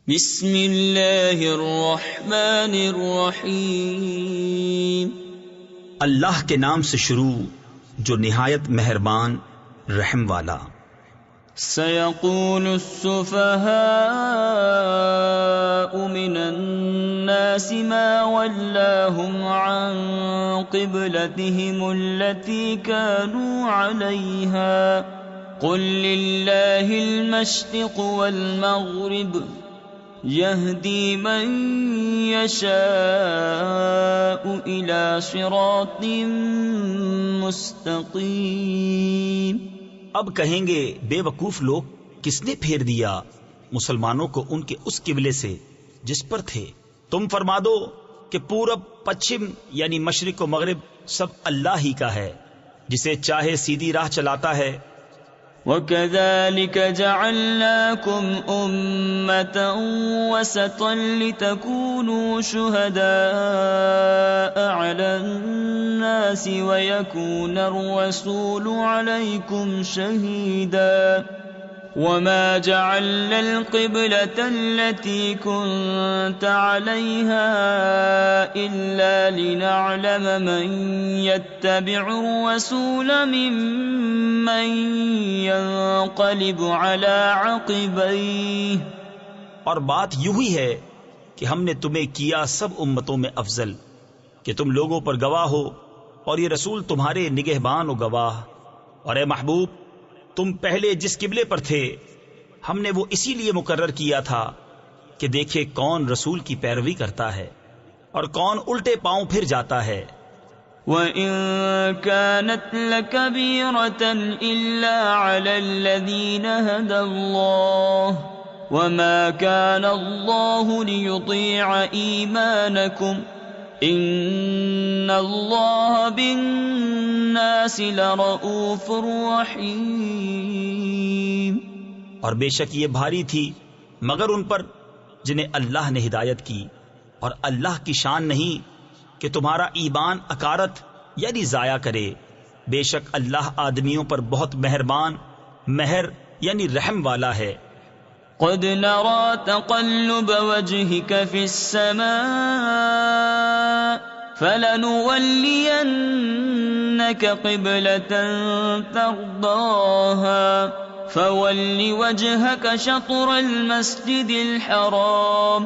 بسم اللہ الرحمن الرحیم، اللہ کے نام سے شروع جو نہایت مہربان رحم والا۔ سيقول السفهاء من الناس ما ولاهم عن قبلتهم التي كانوا عليها قل لله المشرق والمغرب يهدي من يشاء إلى صراط مستقيم۔ اب کہیں گے بے وقوف لوگ، کس نے پھیر دیا مسلمانوں کو ان کے اس قبلے سے جس پر تھے؟ تم فرما دو کہ پورب پچھم یعنی مشرق و مغرب سب اللہ ہی کا ہے، جسے چاہے سیدھی راہ چلاتا ہے۔ وَكَذَلِكَ جَعَلْنَاكُمْ أُمَّةً وَسَطًا لِتَكُونُوا شُهَدَاءَ عَلَى النَّاسِ وَيَكُونَ الرَّسُولُ عَلَيْكُمْ شَهِيدًا وَمَا جَعَلْنَا الْقِبْلَةَ الَّتِي كُنْتَ عَلَيْهَا إِلَّا لِنَعْلَمَ مَنْ يَتَّبِعُ الرَّسُولَ مِمَّنْ يَنْقَلِبُ عَلَى عَقِبَيْهِ۔ اور بات یوں ہی ہے کہ ہم نے تمہیں کیا سب امتوں میں افضل کہ تم لوگوں پر گواہ ہو، اور یہ رسول تمہارے نگہبان و گواہ۔ اور اے محبوب، تم پہلے جس قبلے پر تھے ہم نے وہ اسی لیے مقرر کیا تھا کہ دیکھے کون رسول کی پیروی کرتا ہے اور کون الٹے پاؤں پھر جاتا ہے۔ وَإِن كَانَتْ لَكَبِيرَةً إِلَّا عَلَى الَّذِينَ هَدَى اللَّهُ وَمَا كَانَ اللَّهُ لِيُضِيعَ إِيمَانَكُمْ إِنَّ اللَّهَ بِالنَّاسِ لَرَءُوفٌ رَحِيمٌ۔ اور بے شک یہ بھاری تھی مگر ان پر جنہیں اللہ نے ہدایت کی، اور اللہ کی شان نہیں کہ تمہارا ایمان اکارت یعنی ضائع کرے۔ بے شک اللہ آدمیوں پر بہت مہربان، مہر یعنی رحم والا ہے۔ قد نرى تقلب وجهك في السماء فلنولينك قبلة ترضاها فول وجهك شطر المسجد الحرام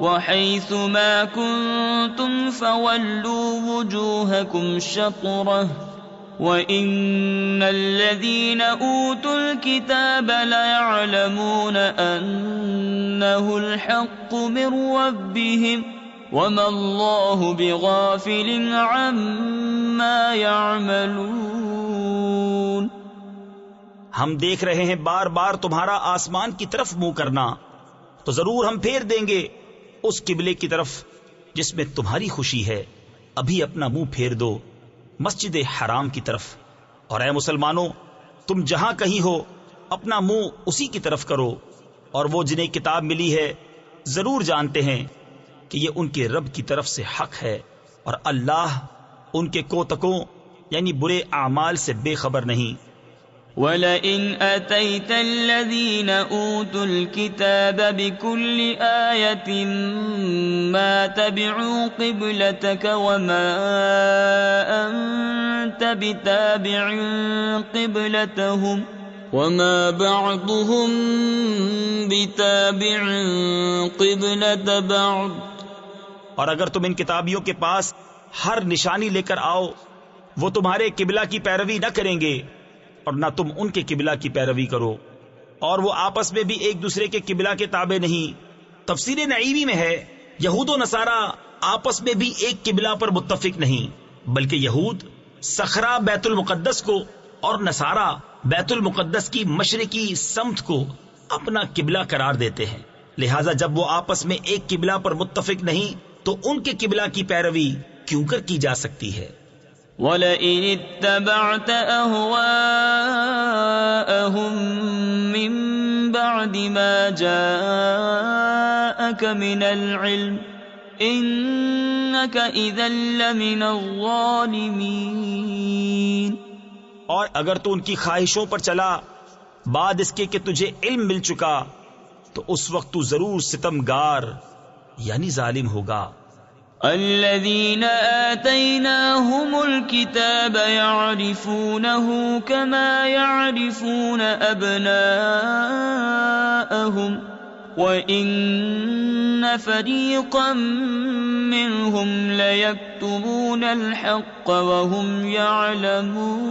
وحيث ما كنتم فولوا وجوهكم شطره وَإِنَّ الَّذِينَ أُوتُوا الْكِتَابَ لَيَعْلَمُونَ أَنَّهُ الْحَقُّ مِنْ رَبِّهِمْ وَمَا اللَّهُ بِغَافِلٍ عَمَّا يَعْمَلُونَ۔ ہم دیکھ رہے ہیں بار بار تمہارا آسمان کی طرف منہ کرنا، تو ضرور ہم پھیر دیں گے اس قبلے کی طرف جس میں تمہاری خوشی ہے۔ ابھی اپنا منہ پھیر دو مسجد حرام کی طرف، اور اے مسلمانوں تم جہاں کہیں ہو اپنا منہ اسی کی طرف کرو۔ اور وہ جنہیں کتاب ملی ہے ضرور جانتے ہیں کہ یہ ان کے رب کی طرف سے حق ہے، اور اللہ ان کے کوتکوں یعنی برے اعمال سے بے خبر نہیں۔ وَلَئِنْ أَتَيْتَ الَّذِينَ أُوتُوا الْكِتَابَ بِكُلِّ آيَةٍ مَا تَبِعُوا قِبْلَتَكَ وَمَا أَنْتَ بِتَابِعٍ قِبْلَتَهُمْ وَمَا بَعْضُهُمْ بِتَابِعٍ قِبْلَةَ بَعْضٍ۔ اور اگر تم ان کتابیوں کے پاس ہر نشانی لے کر آؤ، وہ تمہارے قبلہ کی پیروی نہ کریں گے اور نہ تم ان کے قبلہ کی پیروی کرو، اور وہ آپس میں بھی ایک دوسرے کے قبلہ کے تابع نہیں۔ تفسیر نعیمی میں ہے یہود و نصارہ آپس میں بھی ایک قبلہ پر متفق نہیں، بلکہ یہود صخرہ بیت المقدس کو اور نصارہ بیت المقدس کی مشرقی سمت کو اپنا قبلہ قرار دیتے ہیں۔ لہٰذا جب وہ آپس میں ایک قبلہ پر متفق نہیں تو ان کے قبلہ کی پیروی کیوں کر کی جا سکتی ہے؟ وَلَئِنِ اتَّبَعْتَ أَهْوَاءَهُمْ مِنْ بَعْدِ مَا جَاءَكَ مِنَ الْعِلْمِ إِنَّكَ إِذًا لَمِنَ الظَّالِمِينَ۔ اور اگر تو ان کی خواہشوں پر چلا بعد اس کے کہ تجھے علم مل چکا، تو اس وقت تو ضرور ستمگار یعنی ظالم ہوگا۔ الذين آتيناهم الكتاب يعرفونه كما يعرفون أبناءهم وإن فريقا منهم ليكتمون الحق وهم يعلمون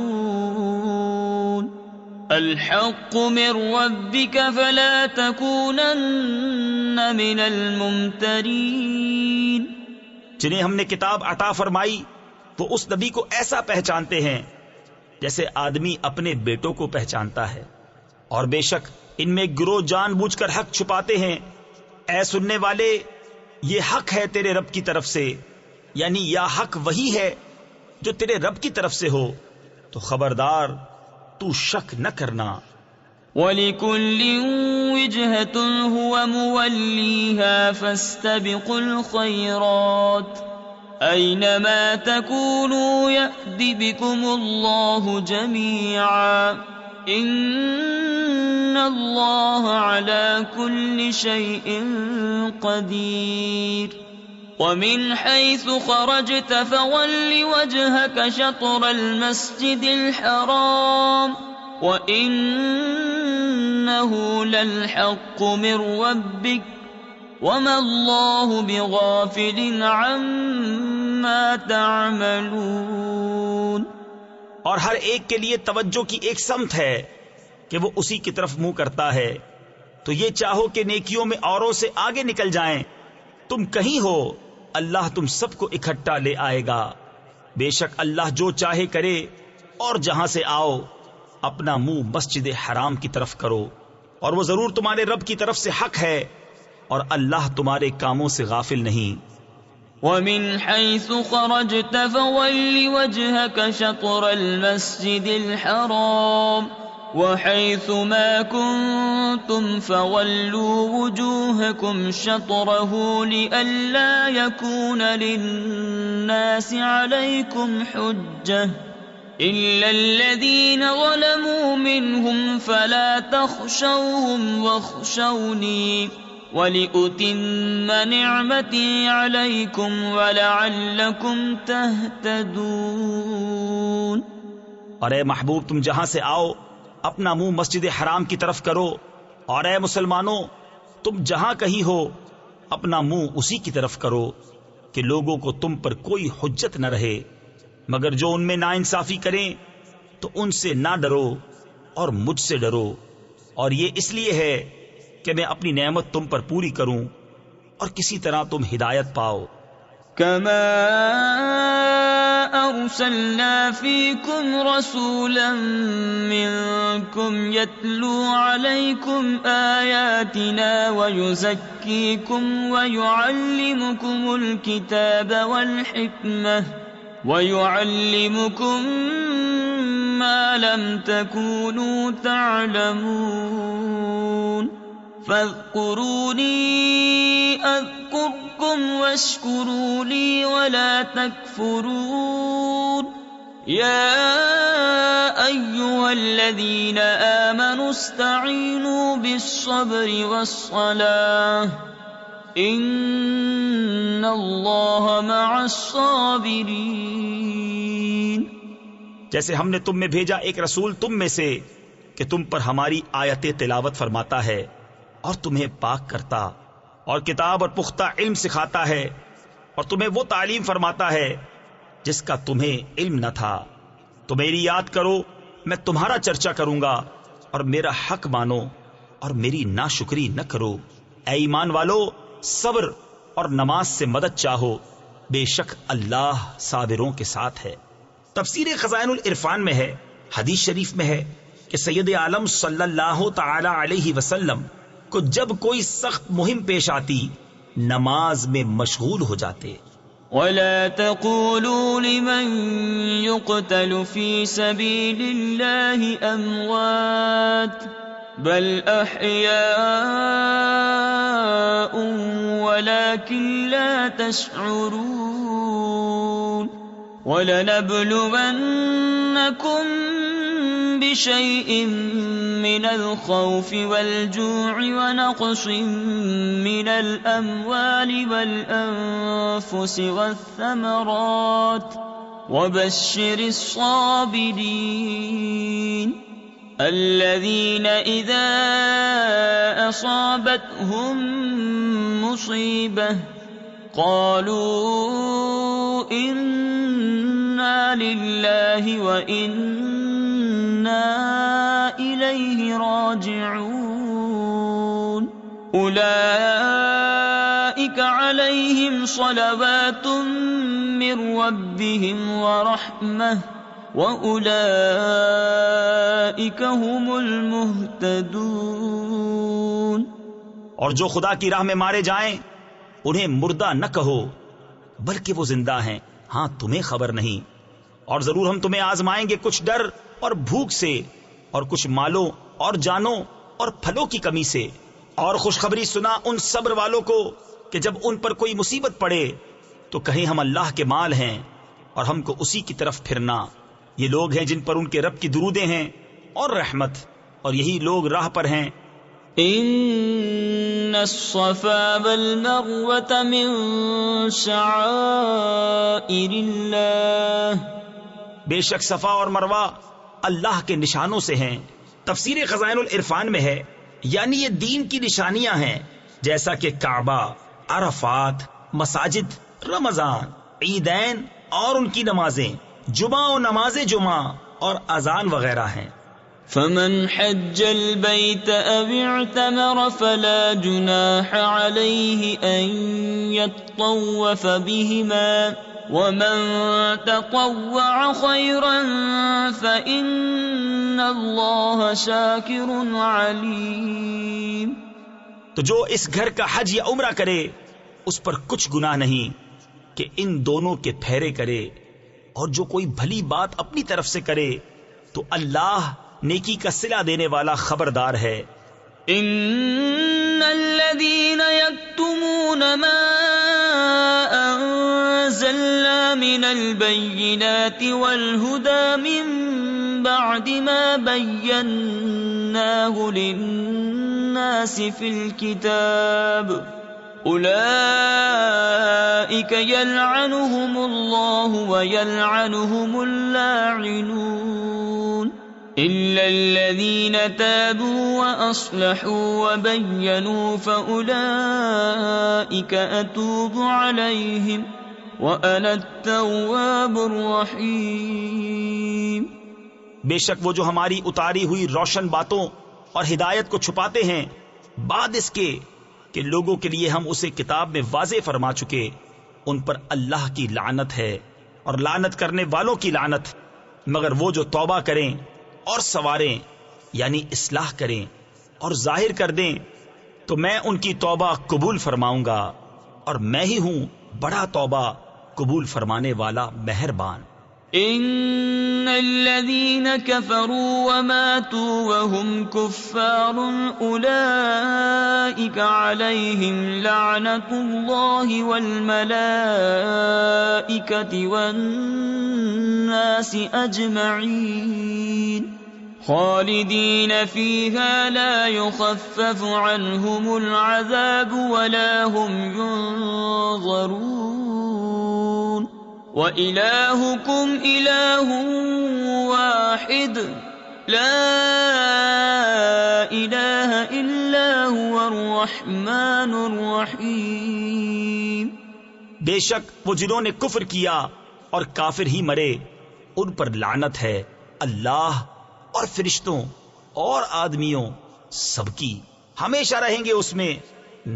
الحق من ربك فلا تكونن من الممترين۔ جنہیں ہم نے کتاب عطا فرمائی وہ اس نبی کو ایسا پہچانتے ہیں جیسے آدمی اپنے بیٹوں کو پہچانتا ہے، اور بے شک ان میں گروہ جان بوجھ کر حق چھپاتے ہیں۔ اے سننے والے، یہ حق ہے تیرے رب کی طرف سے، یعنی یا حق وہی ہے جو تیرے رب کی طرف سے ہو، تو خبردار تو شک نہ کرنا۔ وَلِكُلٍّ وِجْهَةٌ هُوَ مُوَلِّيهَا فَاسْتَبِقُوا الْخَيْرَاتِ أَيْنَمَا تَكُونُوا يَأْتِ بِكُمُ اللَّهُ جَمِيعًا إِنَّ اللَّهَ عَلَى كُلِّ شَيْءٍ قَدِيرٌ۔ وَمِنْ حَيْثُ خَرَجْتَ فَوَلِّ وَجْهَكَ شَطْرَ الْمَسْجِدِ الْحَرَامِ وَإِنَّهُ لَلْحَقُّ مِنْ رَبِّكَ وَمَا اللَّهُ بِغَافِلٍ عَمَّا تَعْمَلُونَ۔ اور ہر ایک کے لیے توجہ کی ایک سمت ہے کہ وہ اسی کی طرف منہ کرتا ہے، تو یہ چاہو کہ نیکیوں میں اوروں سے آگے نکل جائیں، تم کہیں ہو اللہ تم سب کو اکٹھا لے آئے گا۔ بے شک اللہ جو چاہے کرے، اور جہاں سے آؤ اپنا منہ مسجد حرام کی طرف کرو، اور وہ ضرور تمہارے رب کی طرف سے حق ہے، اور اللہ تمہارے کاموں سے غافل نہیں۔ وَمِنْ حَيْثُ خَرَجْتَ فَوَلِّ وَجْهَكَ شَطْرَ الْمَسْجِدِ الْحَرَامِ وَحَيْثُ مَا كُنْتُمْ فَوَلُّوا وُجُوهَكُمْ شَطْرَهُ لِئَلَّا يَكُونَ لِلنَّاسِ عَلَيْكُمْ حُجَّةٌ إِلَّا الَّذِينَ ظَلَمُوا مِنْهُمْ فَلَا تَخْشَوْهُمْ وَاخْشَوْنِي وَلِأُتِمَّ نِعْمَتِي عَلَيْكُمْ وَلَعَلَّكُمْ تَهْتَدُونَ۔ اور اے محبوب تم جہاں سے آؤ اپنا منہ مسجد حرام کی طرف کرو، اور اے مسلمانوں تم جہاں کہیں ہو اپنا منہ اسی کی طرف کرو کہ لوگوں کو تم پر کوئی حجت نہ رہے، مگر جو ان میں ناانصافی کریں تو ان سے نہ ڈرو اور مجھ سے ڈرو، اور یہ اس لیے ہے کہ میں اپنی نعمت تم پر پوری کروں اور کسی طرح تم ہدایت پاؤ۔ كما أرسلنا فيكم رسولا منكم يتلو عليكم آياتنا ويزكيكم ويعلمكم الكتاب والحكمة ويعلمكم ما لم تكونوا تعلمون فاذكروني أذكركم واشكروا لي ولا تكفرون يا أيها الذين آمنوا استعينوا بالصبر والصلاة إن الله مع الصابرين۔ جیسے ہم نے تم میں بھیجا ایک رسول تم میں سے کہ تم پر ہماری آیتیں تلاوت فرماتا ہے اور تمہیں پاک کرتا اور کتاب اور پختہ علم سکھاتا ہے اور تمہیں وہ تعلیم فرماتا ہے جس کا تمہیں علم نہ تھا، تو میری یاد کرو، میں تمہارا چرچا کروں گا، اور میرا حق مانو اور میری ناشکری نہ کرو۔ اے ایمان والو، صبر اور نماز سے مدد چاہو، بے شک اللہ صابروں کے ساتھ ہے۔ تفسیر خزائن العرفان میں ہے، حدیث شریف میں ہے کہ سید عالم صلی اللہ تعالی علیہ وسلم کو جب کوئی سخت مہم پیش آتی نماز میں مشغول ہو جاتے۔ وَلَا تَقُولُوا لِمَن يُقْتَلُ فِي سَبِيلِ اللَّهِ أَمْوَاتٌ بَلْ أَحْيَاءٌ وَلَكِن لَّا تَشْعُرُونَ وَلَنَبْلُوَنَّكُم بشيء من الخوف والجوع ونقص من الأموال والأنفس والثمرات وبشر الصابرين الذين إذا أصابتهم مصيبة قالوا إنا لله وإنا إليه راجعون أولئك عليهم صلوات من ربهم ورحمة وَأُولَئِكَ هُمُ الْمُهْتَدُونَ۔ اور جو خدا کی راہ میں مارے جائیں انہیں مردہ نہ کہو بلکہ وہ زندہ ہیں، ہاں تمہیں خبر نہیں۔ اور ضرور ہم تمہیں آزمائیں گے کچھ ڈر اور بھوک سے، اور کچھ مالوں اور جانوں اور پھلوں کی کمی سے۔ اور خوشخبری سنا ان صبر والوں کو کہ جب ان پر کوئی مصیبت پڑے تو کہیں ہم اللہ کے مال ہیں اور ہم کو اسی کی طرف پھرنا۔ یہ لوگ ہیں جن پر ان کے رب کی درودیں ہیں اور رحمت، اور یہی لوگ راہ پر ہیں۔ ان الصفا والمروة من شعائر اللہ، بے شک صفا اور مروہ اللہ کے نشانوں سے ہیں۔ تفسیر خزائن العرفان میں ہے یعنی یہ دین کی نشانیاں ہیں، جیسا کہ کعبہ، عرفات، مساجد، رمضان، عیدین اور ان کی نمازیں، جمعہ و نماز جمعہ اور اذان وغیرہ ہیں۔ فمن حج البيت أو اعتمر فلا جناح عليه أن يطوف بهما ومن تطوع خيرا فإن الله شاكر عليم۔ تو جو اس گھر کا حج یا عمرہ کرے اس پر کچھ گناہ نہیں کہ ان دونوں کے پھیرے کرے، اور جو کوئی بھلی بات اپنی طرف سے کرے تو اللہ نیکی کا صلہ دینے والا خبردار ہے۔ ان الذين يكتمون ما انزلنا من البينات والهدى من بعد ما بيناه للناس في الكتاب أولئك يلعنهم الله ويلعنهم اللاعنون إلا الذين تابوا وأصلحوا وبينوا فأولئك أتوب عليهم وأنا التواب الرحيم۔ بے شک وہ جو ہماری اتاری ہوئی روشن باتوں اور ہدایت کو چھپاتے ہیں بعد اس کے کہ لوگوں کے لیے ہم اسے کتاب میں واضح فرما چکے، ان پر اللہ کی لعنت ہے اور لعنت کرنے والوں کی لعنت، مگر وہ جو توبہ کریں اور سواریں یعنی اصلاح کریں اور ظاہر کر دیں تو میں ان کی توبہ قبول فرماؤں گا، اور میں ہی ہوں بڑا توبہ قبول فرمانے والا مہربان۔ ان الذين كفروا وماتوا وهم كفار اولئك عليهم لعنة الله والملائكة والناس اجمعين خالدين فيها لا يخفف عنهم العذاب ولا هم ينظرون وإلهكم إله واحد لا إله إلا هو الرحمن الرحيم۔ بے شک وہ جنہوں نے کفر کیا اور کافر ہی مرے ان پر لعنت ہے اللہ اور فرشتوں اور آدمیوں سب کی، ہمیشہ رہیں گے اس میں،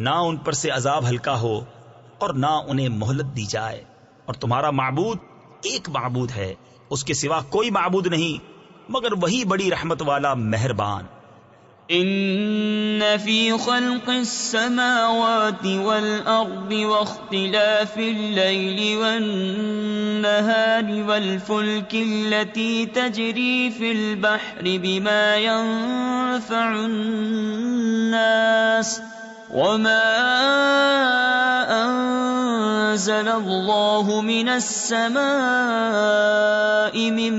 نہ ان پر سے عذاب ہلکا ہو اور نہ انہیں مہلت دی جائے۔ اور تمہارا معبود ایک معبود ہے، اس کے سوا کوئی معبود نہیں مگر وہی بڑی رحمت والا مہربان۔ ان فی خلق السماوات والارض واختلاف اللیل والنہار والفلک التي تجری فی البحر بما ينفع الناس وما أنزل الله من السماء من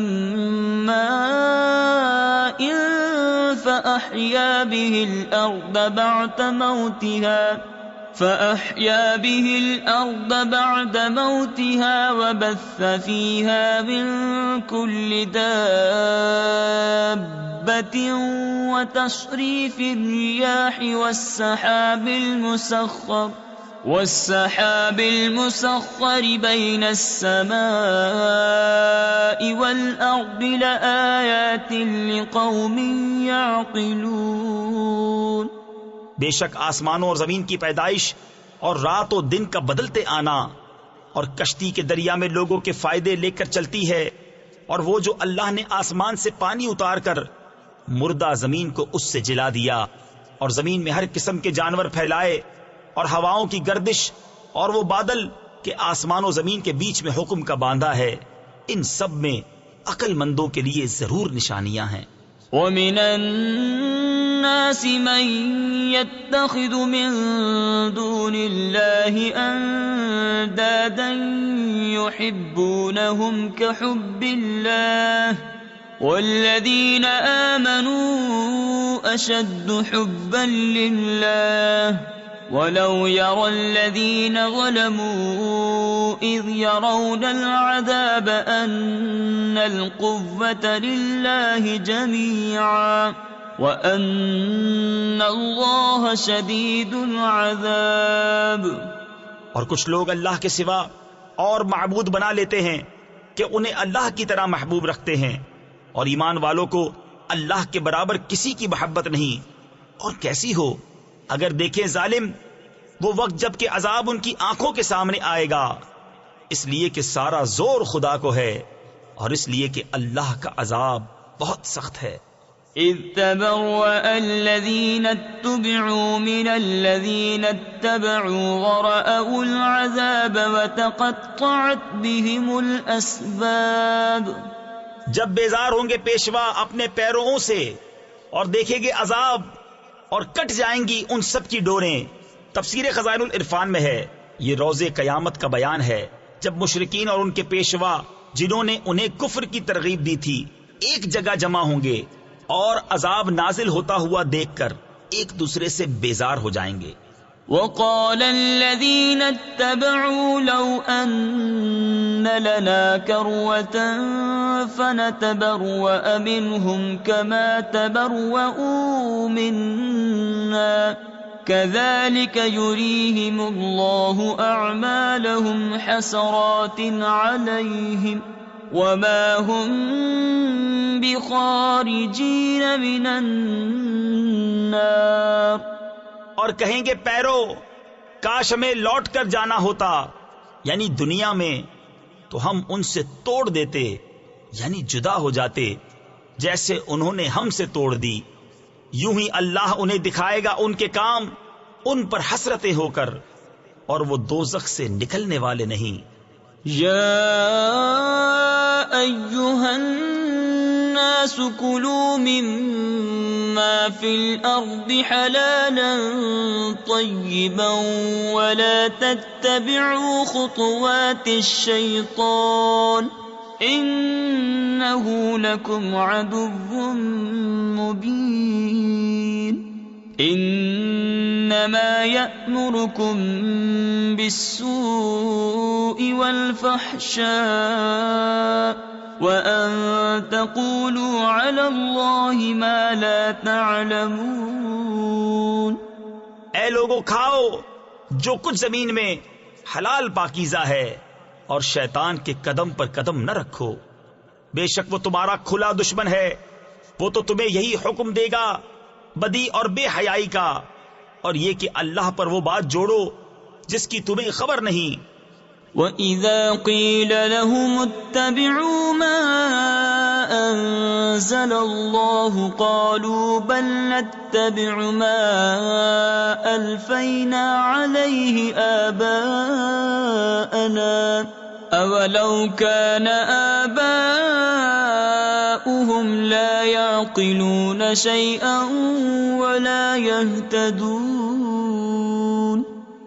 ماء فأحيا به الأرض بعد موتها وبث فيها من كل دابة وتصريف الرياح والسحاب المسخر بين السماء والأرض لآيات لقوم يعقلون۔ بے شک آسمانوں اور زمین کی پیدائش اور رات و دن کا بدلتے آنا اور کشتی کے دریا میں لوگوں کے فائدے لے کر چلتی ہے، اور وہ جو اللہ نے آسمان سے پانی اتار کر مردہ زمین کو اس سے جلا دیا، اور زمین میں ہر قسم کے جانور پھیلائے، اور ہواؤں کی گردش، اور وہ بادل کہ آسمان و زمین کے بیچ میں حکم کا باندھا ہے، ان سب میں عقل مندوں کے لیے ضرور نشانیاں ہیں۔ وَمِنَ النَّاسِ مَن يَتَّخِذُ مِن دُونِ اللَّهِ أَندَادًا يُحِبُّونَهُمْ كَحُبِّ اللَّهِ وَالَّذِينَ آمَنُوا أَشَدُّ حُبًّا لِلَّهِ وَلَوْ يَرَى الَّذِينَ ظَلَمُوا إِذْ يَرَوْنَ الْعَذَابَ أَنَّ الْقُوَّةَ لِلَّهِ جَمِيعًا وَأَنَّ اللَّهَ شَدِيدُ الْعَذَابِ۔ اور کچھ لوگ اللہ کے سوا اور معبود بنا لیتے ہیں کہ انہیں اللہ کی طرح محبوب رکھتے ہیں، اور ایمان والوں کو اللہ کے برابر کسی کی محبت نہیں۔ اور کیسی ہو اگر دیکھیں ظالم وہ وقت جب کہ عذاب ان کی آنکھوں کے سامنے آئے گا، اس لیے کہ سارا زور خدا کو ہے، اور اس لیے کہ اللہ کا عذاب بہت سخت ہے۔ اذ تبرأ الذين اتبعوا من الذين اتبعوا ورأوا العذاب وتقطعت بهم الأسباب۔ جب بیزار ہوں گے پیشوا اپنے پیرووں سے اور دیکھیں گے عذاب، اور کٹ جائیں گی ان سب کی ڈوریں۔ تفسیر خزائن العرفان میں ہے، یہ روز قیامت کا بیان ہے جب مشرکین اور ان کے پیشوا جنہوں نے انہیں کفر کی ترغیب دی تھی ایک جگہ جمع ہوں گے اور عذاب نازل ہوتا ہوا دیکھ کر ایک دوسرے سے بیزار ہو جائیں گے۔ وقال الذين اتبعوا لو أن لنا كروة فنتبرأ منهم كما تبرؤوا منا كذلك يريهم الله أعمالهم حسرات عليهم وما هم بخارجين من النار۔ اور کہیں گے پیرو کاش ہمیں لوٹ کر جانا ہوتا، یعنی دنیا میں، تو ہم ان سے توڑ دیتے، یعنی جدا ہو جاتے جیسے انہوں نے ہم سے توڑ دی۔ یوں ہی اللہ انہیں دکھائے گا ان کے کام ان پر حسرتیں ہو کر، اور وہ دوزخ سے نکلنے والے نہیں۔ یا ایھا الناس کلوا مما فی الارض حلالا طیبا ولا تتبعوا خطوات الشیطان انہ لکم عدو مبین۔ انما یأمرکم بالسوء والفحشاء وَأَن تَقُولُوا عَلَى اللَّهِ مَا لَا تَعْلَمُونَ۔ اے لوگو کھاؤ جو کچھ زمین میں حلال پاکیزہ ہے، اور شیطان کے قدم پر قدم نہ رکھو، بے شک وہ تمہارا کھلا دشمن ہے، وہ تو تمہیں یہی حکم دے گا بدی اور بے حیائی کا، اور یہ کہ اللہ پر وہ بات جوڑو جس کی تمہیں خبر نہیں۔ وَإِذَا قِيلَ لَهُمُ اتَّبِعُوا مَا أَنزَلَ اللَّهُ قَالُوا بَلْ نَتَّبِعُ مَا أَلْفَيْنَا عَلَيْهِ آبَاءَنَا أَوَلَوْ كَانَ آبَاؤُهُمْ لَا يَعْقِلُونَ شَيْئًا وَلَا يَهْتَدُونَ۔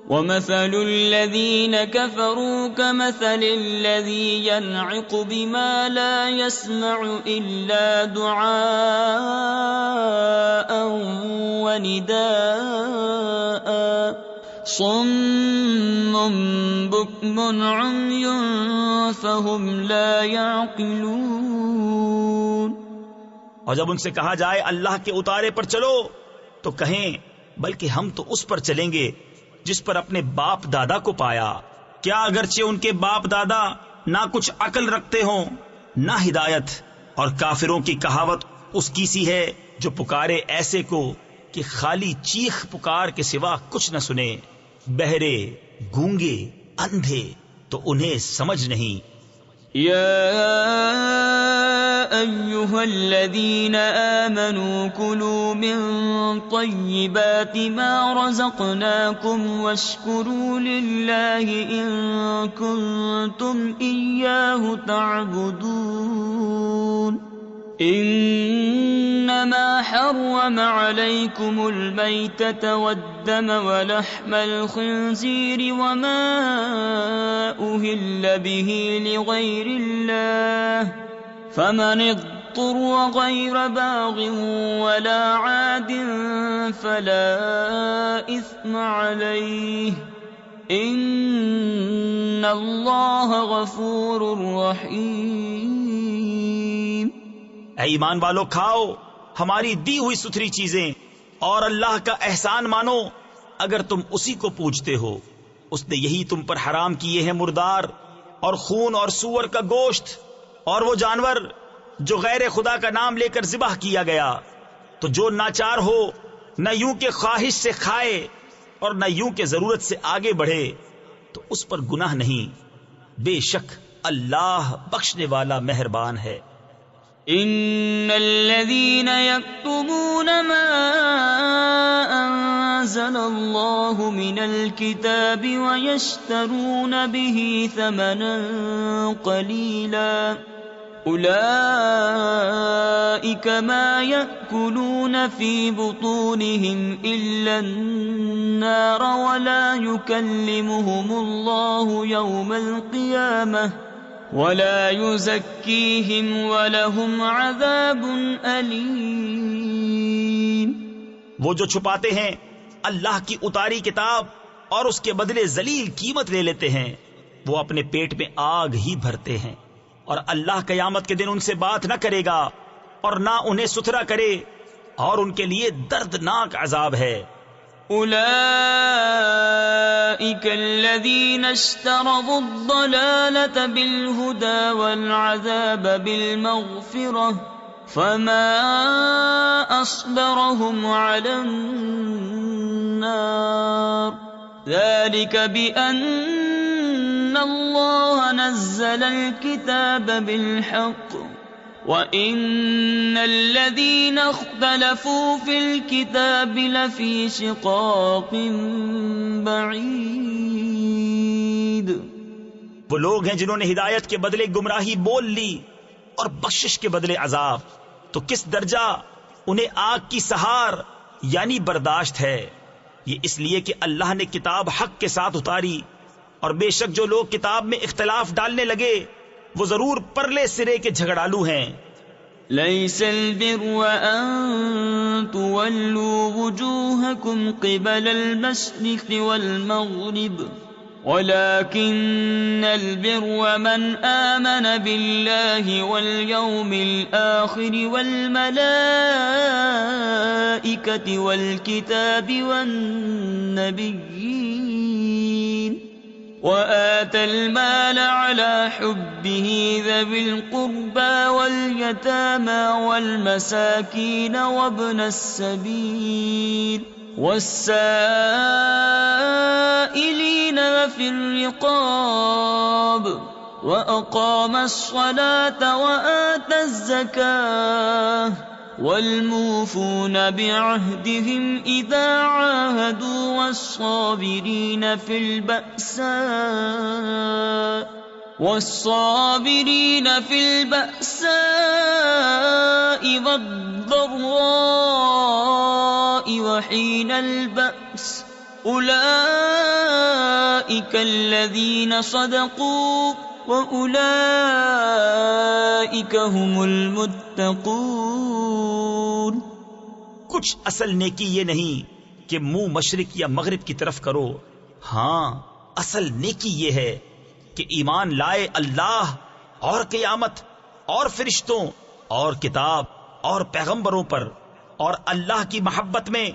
ومثل الذين كفروا كمثل الذي ينعق بما لا يسمع إلا دعاء ونداء صم بكم عمي فهم لا يعقلون. اور جب ان سے کہا جائے اللہ کے اتارے پر چلو تو کہیں بلکہ ہم تو اس پر چلیں گے جس پر اپنے باپ دادا کو پایا. کیا اگرچہ ان کے باپ دادا نہ کچھ عقل رکھتے ہوں نہ ہدایت. اور کافروں کی کہاوت اس کی سی ہے جو پکارے ایسے کو کہ خالی چیخ پکار کے سوا کچھ نہ سنے. بہرے گونگے اندھے تو انہیں سمجھ نہیں. يا أيها الذين آمنوا كلوا من طيبات ما رزقناكم واشكروا لله إن كنتم إياه تعبدون. إنما حرم عليكم الميتة والدم ولحم الخنزير وما أهل به لغير الله فمن اضطر غير باغ ولا عاد فلا إثم عليه إن الله غفور رحيم. اے ایمان والو کھاؤ ہماری دی ہوئی ستھری چیزیں اور اللہ کا احسان مانو اگر تم اسی کو پوجتے ہو. اس نے یہی تم پر حرام کیے ہیں مردار اور خون اور سور کا گوشت اور وہ جانور جو غیر خدا کا نام لے کر ذبح کیا گیا. تو جو ناچار ہو نہ یوں کہ خواہش سے کھائے اور نہ یوں کہ ضرورت سے آگے بڑھے تو اس پر گناہ نہیں. بے شک اللہ بخشنے والا مہربان ہے. ان الذين يكتمون ما انزل الله من الكتاب ويشترون به ثمنا قليلا اولئك ما يأكلون في بطونهم الا النار ولا يكلمهم الله يوم القيامة ولا يزكيهم ولهم عذاب أليم. وہ جو چھپاتے ہیں اللہ کی اتاری کتاب اور اس کے بدلے ذلیل قیمت لے لیتے ہیں وہ اپنے پیٹ میں آگ ہی بھرتے ہیں اور اللہ قیامت کے دن ان سے بات نہ کرے گا اور نہ انہیں ستھرا کرے اور ان کے لیے دردناک عذاب ہے. أولئك الذين اشتروا الضلالة بالهدى والعذاب بالمغفرة فما أصبرهم على النار ذلك بأن الله نزل الكتاب بالحق وَإِنَّ الَّذِينَ اخْتَلَفُوا فِي الْكِتَابِ لَفِي شِقَاقٍ بَعِيدٍ. وہ لوگ ہیں جنہوں نے ہدایت کے بدلے گمراہی بول لی اور بخشش کے بدلے عذاب. تو کس درجہ انہیں آگ کی سہار یعنی برداشت ہے. یہ اس لیے کہ اللہ نے کتاب حق کے ساتھ اتاری اور بے شک جو لوگ کتاب میں اختلاف ڈالنے لگے وہ ضرور پرلے سرے کے جھگڑالو ہیں. ليس البر أن تولوا وجوهكم قبل المشرق والمغرب ولكن البر من آمن بالله واليوم الآخر والملائكة والكتاب والنبيين وآتى المال على حبه ذوي القربى واليتامى والمساكين وابن السبيل والسائلين وفي الرقاب وأقام الصلاة وآتى الزكاة والموفون بعهدهم إذا عاهدوا والصابرين في البأساء والضراء وحين البأس أولئك أولئك الذين صدقوا وأولئك هم المتقون۔ کچھ اصل نیکی یہ نہیں کہ منہ مشرق یا مغرب کی طرف کرو، ہاں اصل نیکی یہ ہے کہ ایمان لائے اللہ اور قیامت اور فرشتوں اور کتاب اور پیغمبروں پر، اور اللہ کی محبت میں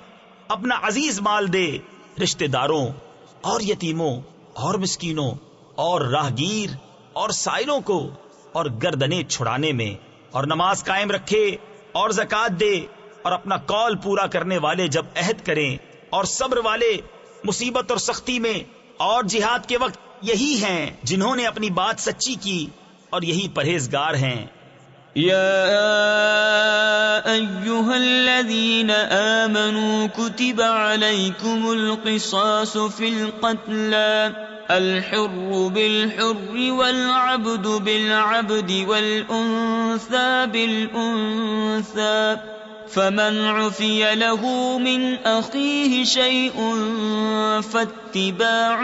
اپنا عزیز مال دے رشتہ داروں اور یتیموں اور مسکینوں اور راہگیر اور سائلوں کو، اور گردنیں چھڑانے میں، اور نماز قائم رکھے اور زکوٰۃ دے، اور اپنا قول پورا کرنے والے جب عہد کریں، اور صبر والے مصیبت اور سختی میں اور جہاد کے وقت یہی ہیں جنہوں نے اپنی بات سچی کی، اور یہی پرہیزگار ہیں۔ يا أيها الذين آمنوا كتب عليكم القصاص في القتلى الحر بالحر والعبد بالعبد والأنثى بالأنثى فمن عفي له من أخيه شيء فاتباع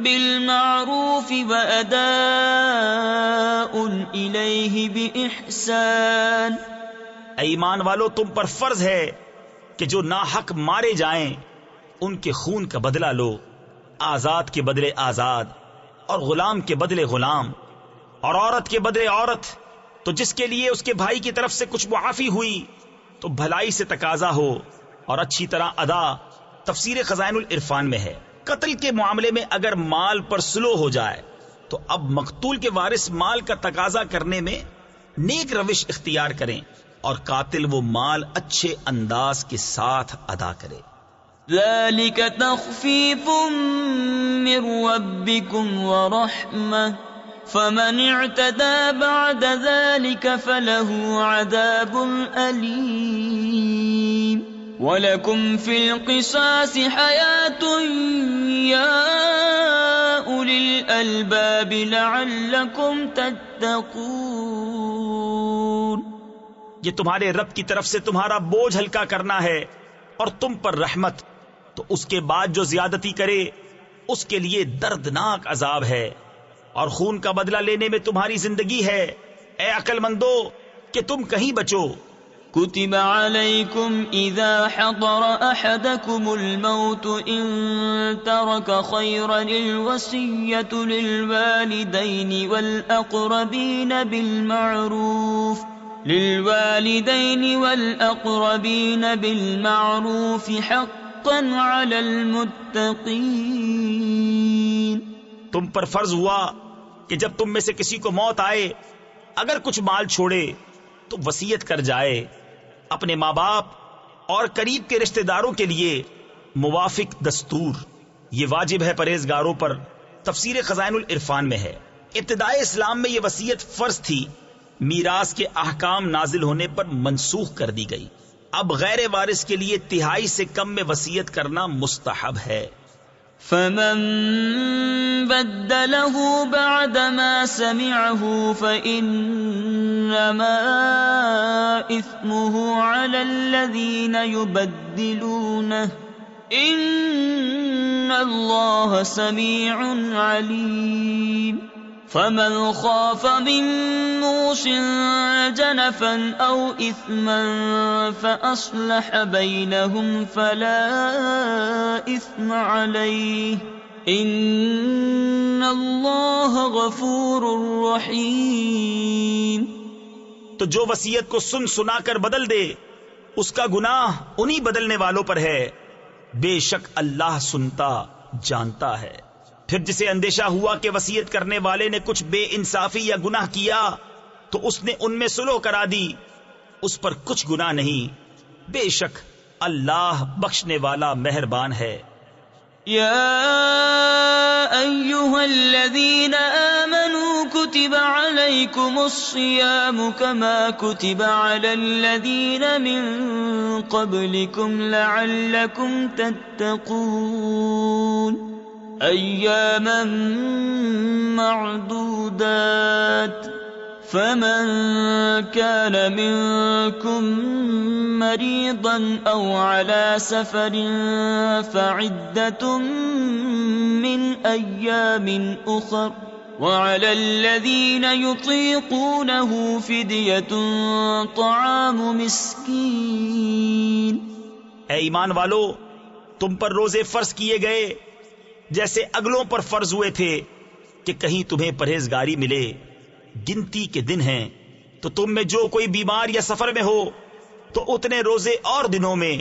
بالمعروف وأداء إليه بإحسان۔ اے ایمان والو، تم پر فرض ہے کہ جو ناحق مارے جائیں ان کے خون کا بدلہ لو، آزاد کے بدلے آزاد، اور غلام کے بدلے غلام، اور عورت کے بدلے عورت۔ تو جس کے لیے اس کے بھائی کی طرف سے کچھ معافی ہوئی تو بھلائی سے تقاضا ہو اور اچھی طرح ادا۔ تفسیر خزائن العرفان میں ہے، قتل کے معاملے میں اگر مال پر سلو ہو جائے تو اب مقتول کے وارث مال کا تقاضا کرنے میں نیک روش اختیار کریں، اور قاتل وہ مال اچھے انداز کے ساتھ ادا کرے۔ ذلك تخفيف من ربكم ورحمة فمن اعتدى بعد ذلك فله عذاب أليم وَلَكُمْ فِي الْقِصَاصِ حَيَاةٌ يَا أُولِي الْأَلْبَابِ لَعَلَّكُمْ تَتَّقُونَ۔ یہ تمہارے رب کی طرف سے تمہارا بوجھ ہلکا کرنا ہے اور تم پر رحمت، تو اس کے بعد جو زیادتی کرے اس کے لیے دردناک عذاب ہے، اور خون کا بدلہ لینے میں تمہاری زندگی ہے۔ اے عقل مندو کہ تم کہیں بچو۔ كتب عليكم إذا حضر أحدكم الموت إن ترك خيرا الوصية للوالدين والأقربين بالمعروف حقا على المتقين۔ تم پر فرض ہوا کہ جب تم میں سے کسی کو موت آئے، اگر کچھ مال چھوڑے تو وصیت کر جائے اپنے ماں باپ اور قریب کے رشتہ داروں کے لیے موافق دستور۔ یہ واجب ہے پرہیزگاروں پر۔ تفسیر خزائن العرفان میں ہے، ابتدائے اسلام میں یہ وصیت فرض تھی، میراث کے احکام نازل ہونے پر منسوخ کر دی گئی۔ اب غیر وارث کے لیے تہائی سے کم میں وصیت کرنا مستحب ہے۔ فمن بدله بعد ما سمعه فإنما إثمه على الذين يبدلونه إن الله سميع عليم۔ فمن خاف من موص جنفا أو إثما فأصلح بينهم فلا إثم عليه إن الله غفور رحيم۔ تو جو وصیت کو سن سنا کر بدل دے اس کا گناہ انہی بدلنے والوں پر ہے، بے شک اللہ سنتا جانتا ہے۔ پھر جسے اندیشہ ہوا کہ وصیت کرنے والے نے کچھ بے انصافی یا گناہ کیا تو اس نے ان میں صلح کرا دی، اس پر کچھ گناہ نہیں، بے شک اللہ بخشنے والا مہربان ہے۔ یا ایھا الذین آمنوا کتب علیکم الصیام کما کتب علی الذین من قبلکم لعلکم تتقون ایاما معدودات فمن كان منكم مريضا أو على سفر فعدة من أيام أخر وعلى الذين يطيقونه فدية طعام مسكين. اے ایمان والو، تم پر روزے فرض کیے گئے جیسے اگلوں پر فرض ہوئے تھے کہ کہیں تمہیں پرہیزگاری ملے. گنتی کے دن ہیں تو تم میں جو کوئی بیمار یا سفر میں ہو تو اتنے روزے اور دنوں میں،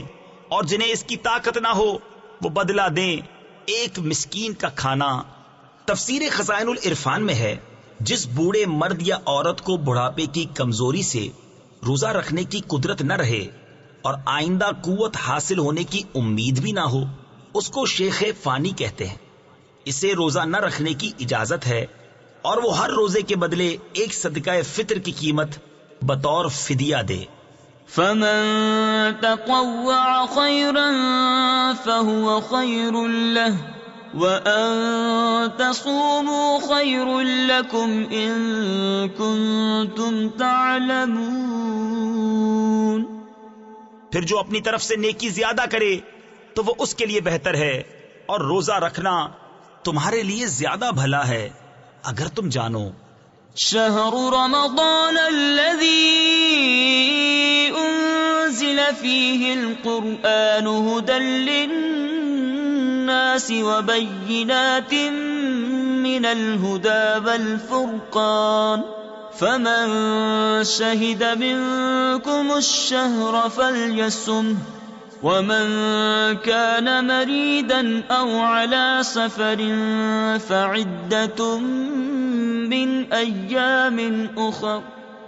اور جنہیں اس کی طاقت نہ ہو وہ بدلہ دیں ایک مسکین کا کھانا. تفسیر خزائن العرفان میں ہے، جس بوڑھے مرد یا عورت کو بڑھاپے کی کمزوری سے روزہ رکھنے کی قدرت نہ رہے اور آئندہ قوت حاصل ہونے کی امید بھی نہ ہو، اس کو شیخ فانی کہتے ہیں. اسے روزہ نہ رکھنے کی اجازت ہے اور وہ ہر روزے کے بدلے ایک صدقہ فطر کی قیمت بطور فدیہ دے. فمن تطوع خيرا فهو خير له وأن تصوموا خير لكم إن كنتم تعلمون. پھر جو اپنی طرف سے نیکی زیادہ کرے تو وہ اس کے لیے بہتر ہے، اور روزہ رکھنا تمہارے لیے زیادہ بھلا ہے اگر تم جانو. شهر رمضان الذي أنزل فيه القرآن هدى للناس وبينات من الهدى والفرقان فمن شهد منكم الشهر فليصمه ومن كان مريدا أو على سفر فعدة من أيام أخر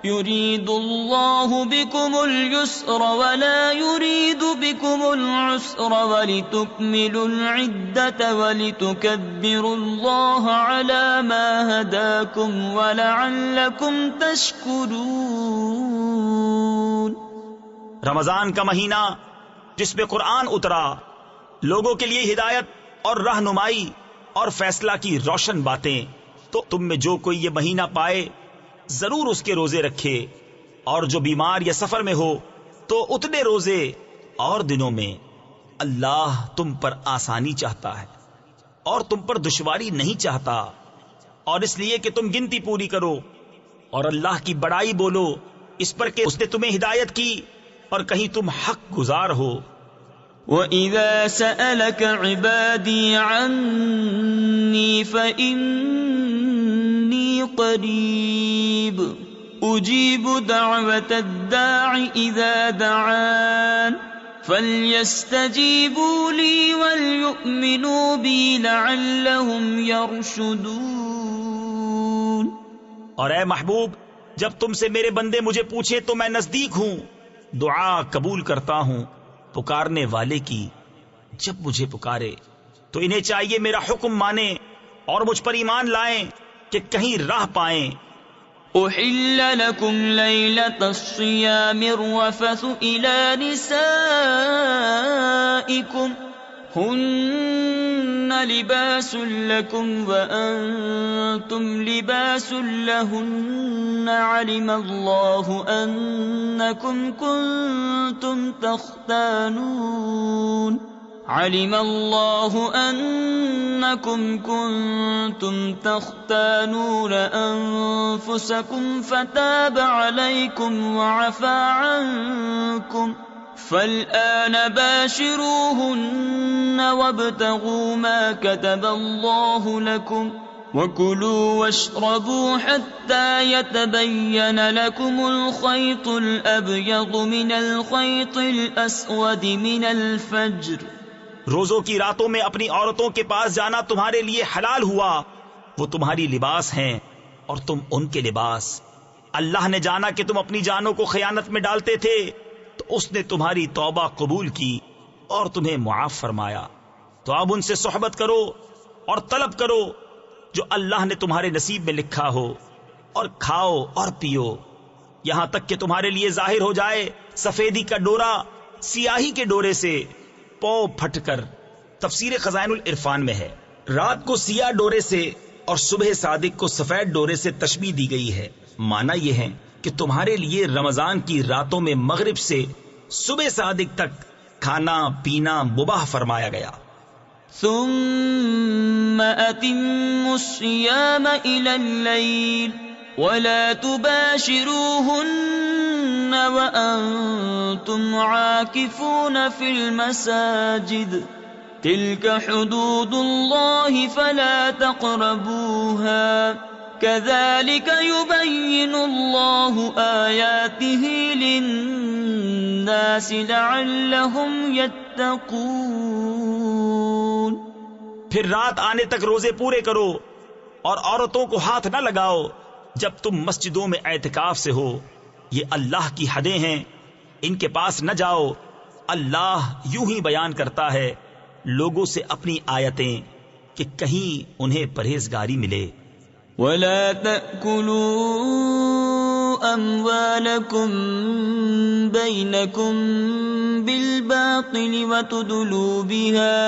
يريد الله بكم اليسر ولا يريد بكم العسر ولتكملوا العدة ولتكبروا الله على ما هداكم ولعلكم تشكرون. رمضان کا مہینہ جس میں قرآن اترا، لوگوں کے لیے ہدایت اور رہنمائی اور فیصلہ کی روشن باتیں، تو تم میں جو کوئی یہ مہینہ پائے ضرور اس کے روزے رکھے، اور جو بیمار یا سفر میں ہو تو اتنے روزے اور دنوں میں. اللہ تم پر آسانی چاہتا ہے اور تم پر دشواری نہیں چاہتا، اور اس لیے کہ تم گنتی پوری کرو اور اللہ کی بڑائی بولو اس پر کہ اس نے تمہیں ہدایت کی اور کہیں تم حق گزار ہو. وَإِذَا سَأَلَكَ عِبَادِي عَنِّي فَإِنِّي قَرِيبٌ أُجِيبُ دَعْوَةَ الدَّاعِ إِذَا دَعَانِ فَلْيَسْتَجِيبُوا لِي وَلْيُؤْمِنُوا بِي لَعَلَّهُمْ يَرْشُدُونَ. اور اے محبوب، جب تم سے میرے بندے مجھے پوچھے تو میں نزدیک ہوں، دعا قبول کرتا ہوں پکارنے والے کی. جب مجھے پکارے تو انہیں چاہیے میرا حکم مانیں اور مجھ پر ایمان لائیں کہ کہیں راہ پائیں. أحل لكم ليلة الصيام الرفث إلى نسائكم هن لباس لكم وأنتم لباس لهن علم الله أنكم كنتم تختانون أنفسكم فتاب عليكم وعفى عنكم فالآن باشروهن وابتغوا ما كتب الله لكم وكلوا واشربوا حتى يتبين لكم الخيط الأبيض من الخيط الأسود من الفجر. روزوں کی راتوں میں اپنی عورتوں کے پاس جانا تمہارے لیے حلال ہوا، وہ تمہاری لباس ہیں اور تم ان کے لباس. اللہ نے جانا کہ تم اپنی جانوں کو خیانت میں ڈالتے تھے تو اس نے تمہاری توبہ قبول کی اور تمہیں معاف فرمایا. تو اب ان سے صحبت کرو اور طلب کرو جو اللہ نے تمہارے نصیب میں لکھا ہو، اور کھاؤ اور پیو یہاں تک کہ تمہارے لیے ظاہر ہو جائے سفیدی کا ڈورا سیاہی کے ڈورے سے پو پھٹ کر. تفسیر خزائن العرفان میں ہے، رات کو سیاہ ڈورے سے اور صبح صادق کو سفید ڈورے سے تشبیہ دی گئی ہے. معنی یہ ہے کہ تمہارے لیے رمضان کی راتوں میں مغرب سے صبح صادق تک کھانا پینا مباح فرمایا گیا. ثم أتموا الصيام إلى الليل ولا تباشروهن وأنتم عاكفون في المساجد تلك حدود الله فلا تقربوها كذلك يبين الله آياته للناس لعلهم يتقون. پھر رات آنے تک روزے پورے کرو اور عورتوں کو ہاتھ نہ لگاؤ جب تم مسجدوں میں اعتکاف سے ہو. یہ اللہ کی حدیں ہیں، ان کے پاس نہ جاؤ. اللہ یوں ہی بیان کرتا ہے لوگوں سے اپنی آیتیں کہ کہیں انہیں پرہیزگاری ملے. ولا تأكلوا أموالكم بينكم بالباطل وتدلوا بها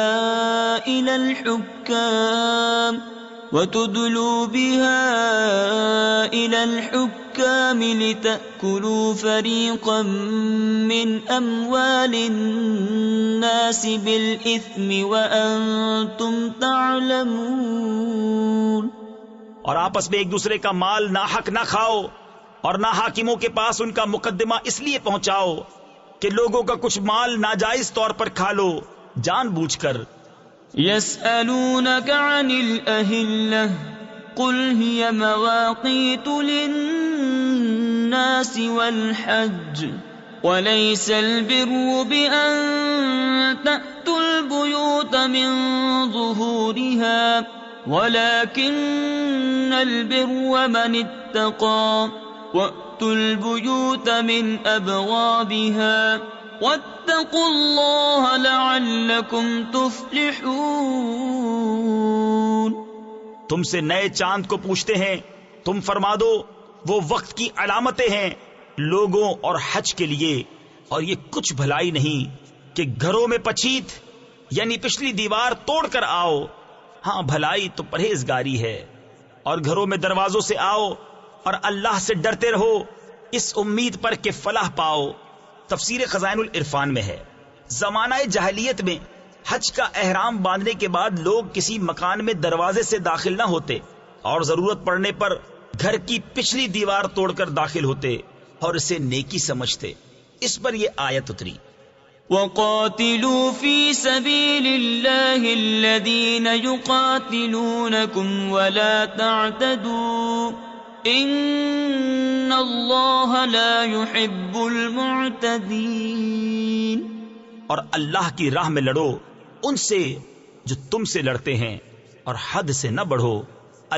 إلى الحكام لتأكلوا فريقا من أموال الناس بالإثم وأنتم تعلمون. اور آپس میں ایک دوسرے کا مال ناحق نہ کھاؤ اور نہ حاکموں کے پاس ان کا مقدمہ اس لیے پہنچاؤ کہ لوگوں کا کچھ مال ناجائز طور پر کھا لو جان بوجھ کر. يسألونك عن الأهلة قل هي مواقيت للناس والحج وليس البر بأن تأتوا البيوت من ظهورها ولكن البر من اتقى وأتوا البيوت من أبوابها واتقوا الله لعلكم تفلحون. تم سے نئے چاند کو پوچھتے ہیں، تم فرما دو وہ وقت کی علامتیں ہیں لوگوں اور حج کے لیے، اور یہ کچھ بھلائی نہیں کہ گھروں میں پچھیت یعنی پچھلی دیوار توڑ کر آؤ. ہاں بھلائی تو پرہیزگاری ہے. اور گھروں میں دروازوں سے آؤ اور اللہ سے ڈرتے رہو اس امید پر کہ فلاح پاؤ. تفسیر خزائن العرفان میں ہے زمانہ جاہلیت میں حج کا احرام باندھنے کے بعد لوگ کسی مکان میں دروازے سے داخل نہ ہوتے اور ضرورت پڑنے پر گھر کی پچھلی دیوار توڑ کر داخل ہوتے اور اسے نیکی سمجھتے. اس پر یہ آیت اتری. وَقَاتِلُوا فِي سَبِيلِ اللَّهِ الَّذِينَ يُقَاتِلُونَكُمْ وَلَا تَعْتَدُوا إِنَّ اللَّهَ لَا يُحِبُّ الْمُعْتَدِينَ. اور اللہ کی راہ میں لڑو ان سے جو تم سے لڑتے ہیں اور حد سے نہ بڑھو.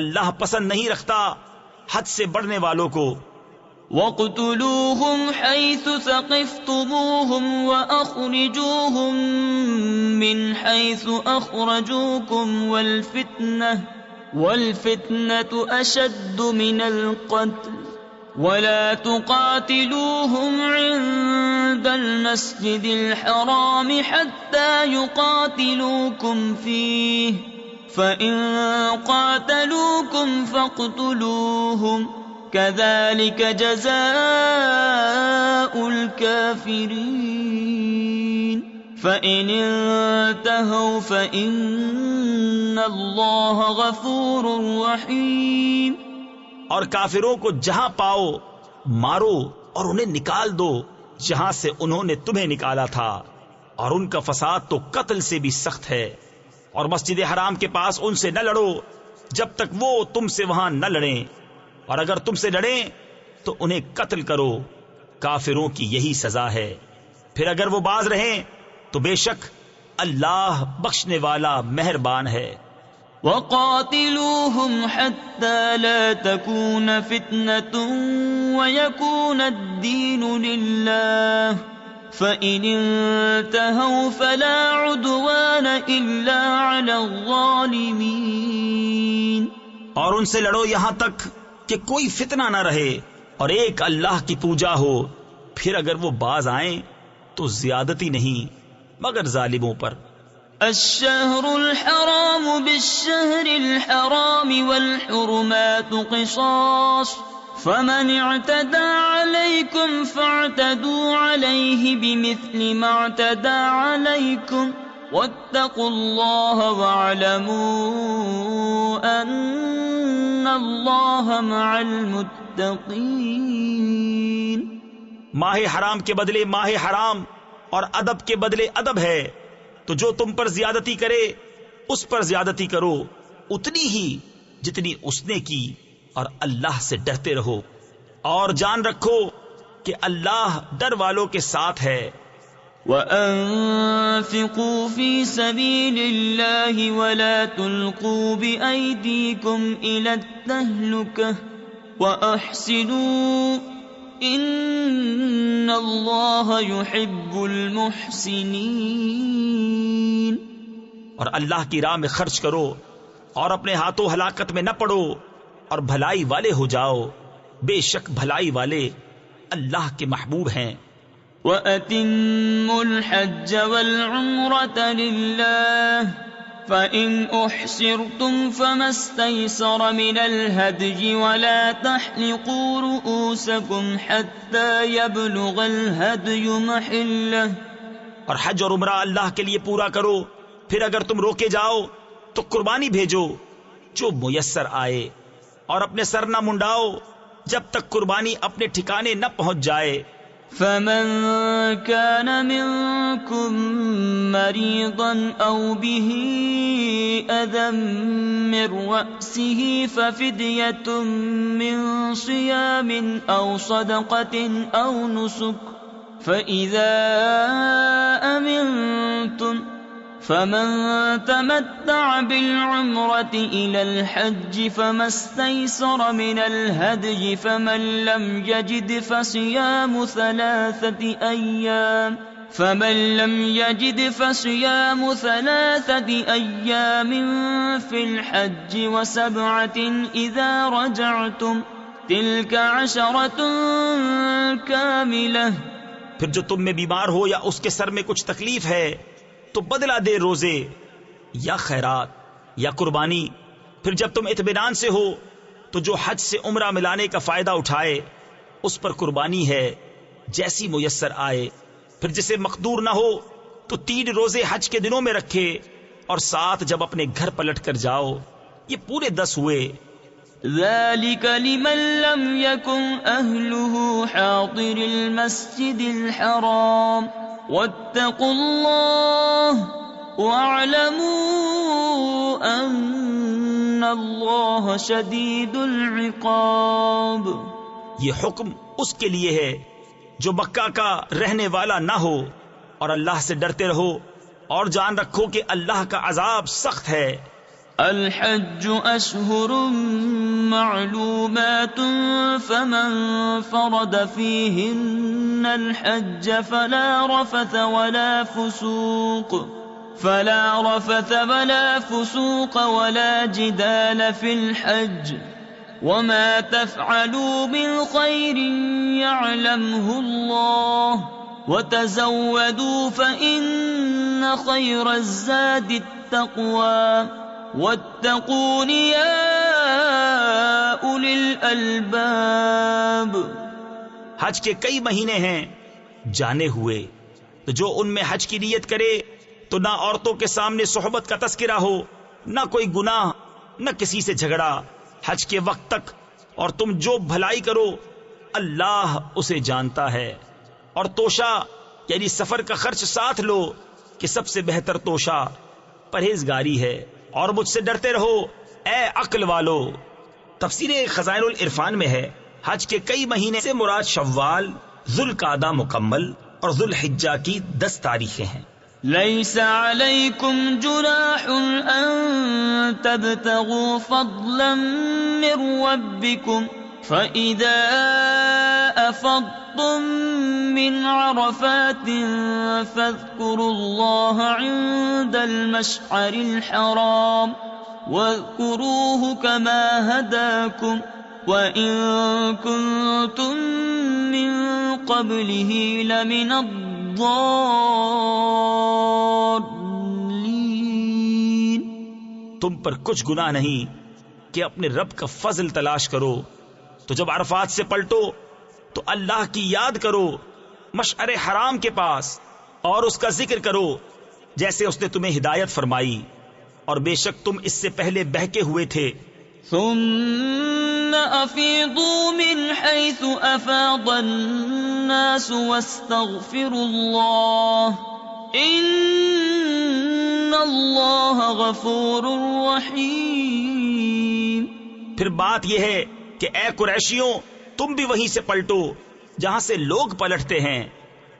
اللہ پسند نہیں رکھتا حد سے بڑھنے والوں کو. وَاقْتُلُوهُمْ حَيْثُ ثَقِفْتُمُوهُمْ وَأَخْرِجُوهُمْ مِنْ حَيْثُ أَخْرَجُوكُمْ وَالْفِتْنَةُ أَشَدُّ مِنَ الْقَتْلِ وَلَا تُقَاتِلُوهُمْ عِندَ الْمَسْجِدِ الْحَرَامِ حَتَّى يُقَاتِلُوكُمْ فِيهِ فَإِن قَاتَلُوكُمْ فَاقْتُلُوهُمْ كَذَلِكَ جَزَاءُ الْكَافِرِينَ فَإِنِ انْتَهَوْا فَإِنَّ اللَّهَ غَفُورٌ رَحِيمٌ. اور کافروں کو جہاں پاؤ مارو اور انہیں نکال دو جہاں سے انہوں نے تمہیں نکالا تھا، اور ان کا فساد تو قتل سے بھی سخت ہے. اور مسجد حرام کے پاس ان سے نہ لڑو جب تک وہ تم سے وہاں نہ لڑیں، اور اگر تم سے لڑیں تو انہیں قتل کرو. کافروں کی یہی سزا ہے. پھر اگر وہ باز رہیں تو بے شک اللہ بخشنے والا مہربان ہے. وَقَاتِلُوهُمْ حَتَّى لَا تَكُونَ فِتْنَةٌ وَيَكُونَ الدِّينُ لِلَّهِ فَإِنِ انْتَهَوْا فَلَا عُدْوَانَ إِلَّا عَلَى الظَّالِمِينَ. اور ان سے لڑو یہاں تک کہ کوئی فتنہ نہ رہے اور ایک اللہ کی پوجا ہو. پھر اگر وہ باز آئیں تو زیادتی نہیں مگر ظالموں پر. الشهر الحرام بالشهر الحرام والحرمات قصاص فمن اعتدى عليكم فاعتدوا عليه بمثل ما اعتدى عليكم واتقوا الله واعلموا ان الله مع المتقين۔ ماہ حرام کے بدلے ماہ حرام اور ادب کے بدلے ادب ہے، تو جو تم پر زیادتی کرے اس پر زیادتی کرو اتنی ہی جتنی اس نے کی، اور اللہ سے ڈرتے رہو اور جان رکھو کہ اللہ ڈر والوں کے ساتھ ہے۔ وَأَنفِقُوا فِي سَبِيلِ اللَّهِ وَلَا تُلْقُوا بِأَيْدِيكُمْ إِلَى التَّهْلُكَةِ وَأَحْسِنُوا إِنَّ اللَّهَ يُحِبُّ الْمُحْسِنِينَ۔ اور اللہ کی راہ میں خرچ کرو اور اپنے ہاتھوں ہلاکت میں نہ پڑو اور بھلائی والے ہو جاؤ، بے شک بھلائی والے اللہ کے محبوب ہیں۔ وَأَتِمُّوا الْحَجَّ وَالْعُمْرَةَ لِلَّهِ فَإِنْ أُحْصِرْتُمْ فَمَا اسْتَيْسَرَ مِنَ الْهَدْيِ وَلَا تَحْلِقُوا رُؤُوسَكُمْ حَتَّى يَبْلُغَ الْهَدْيُ مَحِلَّهُ۔ اور حج اور عمرہ اللہ کے لیے پورا کرو، پھر اگر تم روکے جاؤ تو قربانی بھیجو جو میسر آئے، اور اپنے سر نہ منڈاؤ جب تک قربانی اپنے ٹھکانے نہ پہنچ جائے۔ فمن كان منكم مريضا أو به أذى من رأسه ففدية من صيام أو صدقة أو نسك فإذا أمنتم فمن تمتع بالعمرة إلى الحج فما استيسر من الهدي فمن لم يجد فصيام ثلاثة أيام في الحج وسبعة إذا رجعتم تلك 10 كاملة۔ پھر جو تم میں بیمار ہو یا اس کے سر میں کچھ تکلیف ہے تو بدلہ دے روزے یا خیرات یا قربانی۔ پھر جب تم اطمینان سے ہو تو جو حج سے عمرہ ملانے کا فائدہ اٹھائے اس پر قربانی ہے جیسی میسر آئے۔ پھر جسے مقدور نہ ہو تو 3 روزے حج کے دنوں میں رکھے، اور 7 جب اپنے گھر پلٹ کر جاؤ۔ یہ پورے 10 ہوئے۔ ذلك لمن لم يكن أهله حاضر المسجد الحرام واتقوا الله واعلموا أن الله شديد العقاب۔ یہ حکم اس کے لیے ہے جو مکہ کا رہنے والا نہ ہو، اور اللہ سے ڈرتے رہو اور جان رکھو کہ اللہ کا عذاب سخت ہے۔ الحج أشهر معلومات فمن فرض فيهن الحج فلا رفث ولا فسوق ولا جدال في الحج وما تفعلوا من خير يعلمه الله وتزودوا فإن خير الزاد التقوى واتقون يا أولي الألباب۔ حج کے کئی مہینے ہیں جانے ہوئے، تو جو ان میں حج کی نیت کرے تو نہ عورتوں کے سامنے صحبت کا تذکرہ ہو، نہ کوئی گناہ، نہ کسی سے جھگڑا حج کے وقت تک، اور تم جو بھلائی کرو اللہ اسے جانتا ہے۔ اور توشہ یعنی سفر کا خرچ ساتھ لو کہ سب سے بہتر توشہ پرہیزگاری ہے، اور مجھ سے ڈرتے رہو اے عقل والو۔ تفسیر خزائن العرفان میں ہے حج کے کئی مہینے سے مراد شوال، ذوالقعدہ مکمل اور ذوالحجہ کی 10 تاریخیں ہیں۔ ليس عليكم جناح أن تبتغوا فضلا من ربكم فإذا أفضتم من عرفات فاذكروا الله عند المشعر الحرام واذكروه كما هداكم وإن كنتم من قبله لمن الضالين۔ تم پر کچھ گناہ نہیں کہ اپنے رب کا فضل تلاش کرو تو جب عرفات سے پلٹو تو اللہ کی یاد کرو مشعر حرام کے پاس اور اس کا ذکر کرو جیسے اس نے تمہیں ہدایت فرمائی، اور بے شک تم اس سے پہلے بہکے ہوئے تھے۔ ثم افیضوا من حیث افاض الناس واستغفروا اللہ ان اللہ غفور رحیم۔ پھر بات یہ ہے کہ اے قریشیوں تم بھی وہیں سے پلٹو جہاں سے لوگ پلٹتے ہیں،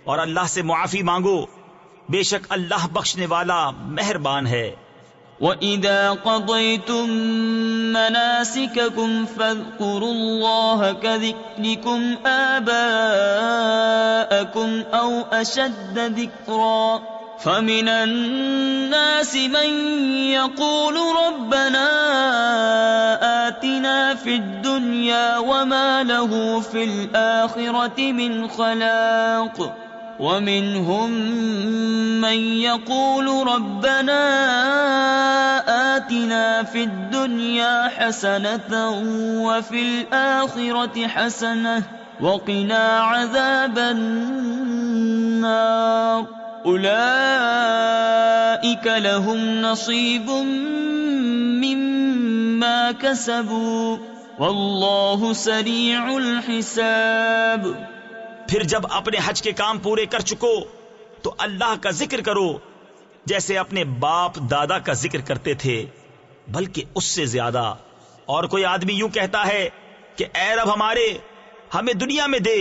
اور اللہ سے معافی مانگو، بے شک اللہ بخشنے والا مہربان ہے۔ وَإِذَا قَضَيْتُم مَّنَاسِكَكُمْ فَاذْكُرُوا اللَّهَ كَذِكْرِكُمْ آبَاءَكُمْ أَوْ أَشَدَّ ذِكْرًا فَمِنَ النَّاسِ مَن يَقُولُ رَبَّنَا آتِنَا فِي الدُّنْيَا وَمَا لَهُ فِي الْآخِرَةِ مِنْ خَلَاقٍ وَمِنْهُمْ مَنْ يَقُولُ رَبَّنَا آتِنَا فِي الدُّنْيَا حَسَنَةً وَفِي الْآخِرَةِ حَسَنَةً وَقِنَا عَذَابَ النَّارِ أُولَئِكَ لَهُمْ نَصِيبٌ مِّمَّا كَسَبُوا وَاللَّهُ سَرِيعُ الْحِسَابِ۔ پھر جب اپنے حج کے کام پورے کر چکو تو اللہ کا ذکر کرو جیسے اپنے باپ دادا کا ذکر کرتے تھے، بلکہ اس سے زیادہ۔ اور کوئی آدمی یوں کہتا ہے کہ اے رب ہمارے ہمیں دنیا میں دے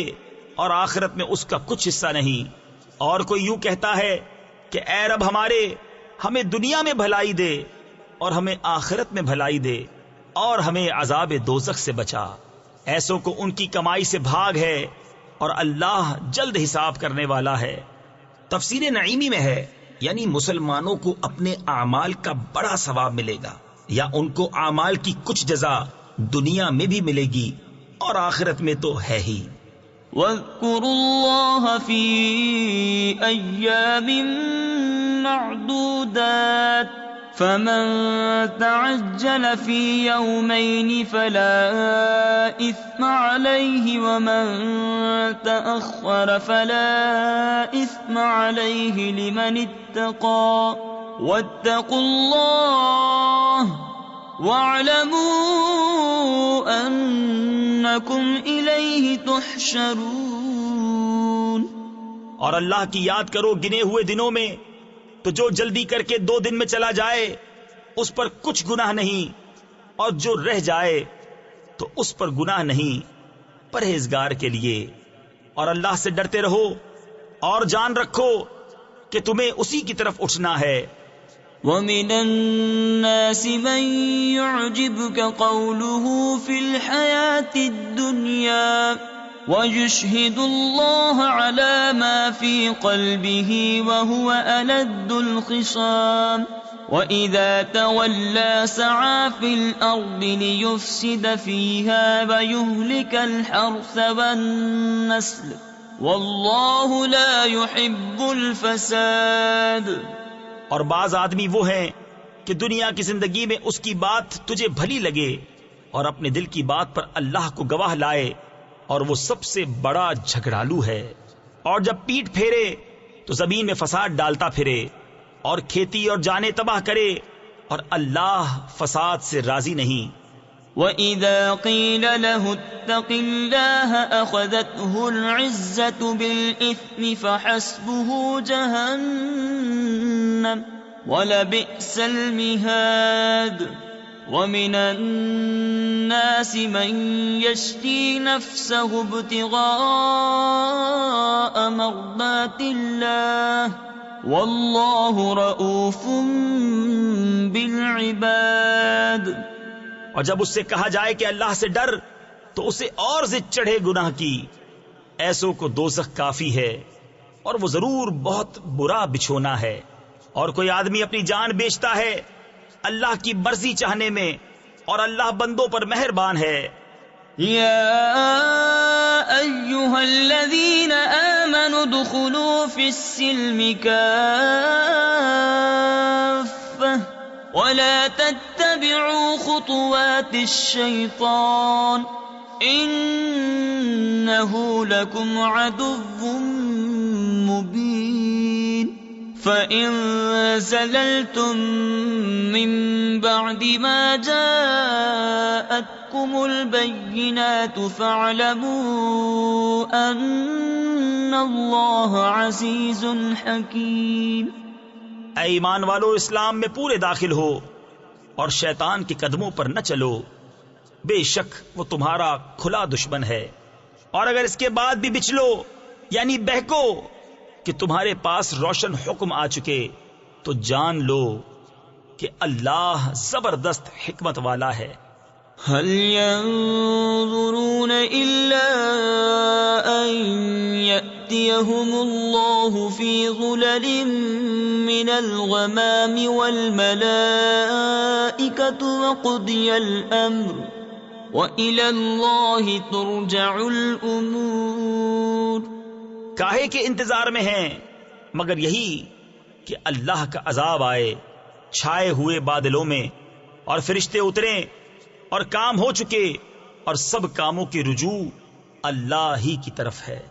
اور آخرت میں اس کا کچھ حصہ نہیں، اور کوئی یوں کہتا ہے کہ اے رب ہمارے ہمیں دنیا میں بھلائی دے اور ہمیں آخرت میں بھلائی دے اور ہمیں عذاب دوزخ سے بچا۔ ایسوں کو ان کی کمائی سے بھاگ ہے اور اللہ جلد حساب کرنے والا ہے۔ تفسیر نعیمی میں ہے یعنی مسلمانوں کو اپنے اعمال کا بڑا ثواب ملے گا، یا ان کو اعمال کی کچھ جزا دنیا میں بھی ملے گی اور آخرت میں تو ہے ہی۔ وَاذْكُرُوا اللَّهَ فِي أَيَّامٍ مَّعْدُودَاتٍ فَمَن تَعَجَّلَ فِي يَوْمَيْنِ فَلَا إِثْمَ عَلَيْهِ وَمَن تَأَخَّرَ فَلَا إِثْمَ عَلَيْهِ لِمَنِ اتَّقَىٰ وَاتَّقُوا اللَّهَ وَاعْلَمُوا أَنَّكُمْ إِلَيْهِ تُحْشَرُونَ۔ اور اللہ کی یاد کرو گنے ہوئے دنوں میں، تو جو جلدی کر کے 2 دن میں چلا جائے اس پر کچھ گناہ نہیں، اور جو رہ جائے تو اس پر گناہ نہیں پرہیزگار کے لیے۔ اور اللہ سے ڈرتے رہو اور جان رکھو کہ تمہیں اسی کی طرف اٹھنا ہے۔ وَمِنَ النَّاسِ مَن يُعْجِبُكَ قَوْلُهُ فِي الْحَيَاةِ الدُّنْيَا وَيُشْهِدُ اللَّهَ عَلَى مَا فِي قَلْبِهِ وَهُوَ أَلَدُّ الْخِصَامِ وَإِذَا تَوَلَّى سَعَىٰ فِي الْأَرْضِ لِيُفْسِدَ فِيهَا وَيُهْلِكَ الْحَرْثَ وَالنَّسْلَ وَاللَّهُ لَا يُحِبُّ الْفَسَادَ۔ اور بعض آدمی وہ ہیں کہ دنیا کی زندگی میں اس کی بات تجھے بھلی لگے اور اپنے دل کی بات پر اللہ کو گواہ لائے، اور وہ سب سے بڑا جھگڑالو ہے، اور جب پیٹ پھیرے تو زمین میں فساد ڈالتا پھرے اور کھیتی اور جانیں تباہ کرے، اور اللہ فساد سے راضی نہیں۔ وَإِذَا قِيلَ لَهُ اتَّقِ اللَّهَ أَخَذَتْهُ الْعِزَّةُ بِالْإِثْمِ فَحَسْبُهُ جَهَنَّمُ وَلَبِئْسَ الْمِهَادُ۔ وَمِنَ النَّاسِ مَن يَشْرِي نَفْسَهُ ابْتِغَاءَ مَرْضَاتِ اللَّهِ وَاللَّهُ رَءُوفٌ بِالْعِبَادِ۔ اور جب اس سے کہا جائے کہ اللہ سے ڈر تو اسے اور ضد چڑھے گناہ کی۔ ایسوں کو دوزخ کافی ہے اور وہ ضرور بہت برا بچھونا ہے۔ اور کوئی آدمی اپنی جان بیچتا ہے اللہ کی مرضی چاہنے میں، اور اللہ بندوں پر مہربان ہے۔ یا ایھا الذین آمنوا ادخلوا فی السلم کافۃ ولا تتبعوا خطوات الشیطان إنه لكم عدو مبين فإن زللتم من بعد ما جاءتكم البينات فاعلموا أن الله عزيز حكيم. اے ایمان والو، اسلام میں پورے داخل ہو اور شیطان کے قدموں پر نہ چلو، بے شک وہ تمہارا کھلا دشمن ہے. اور اگر اس کے بعد بھی بچلو یعنی بہکو کہ تمہارے پاس روشن حکم آ چکے تو جان لو کہ اللہ زبردست حکمت والا ہے. هل ينظرون إلا أن يأتيهم الله في ظلل من الغمام والملائكة وقضي الأمر وإلى الله ترجع الأمور. کاہے کے انتظار میں ہیں مگر یہی کہ اللہ کا عذاب آئے چھائے ہوئے بادلوں میں اور فرشتے اتریں اور کام ہو چکے اور سب کاموں کی رجوع اللہ ہی کی طرف ہے.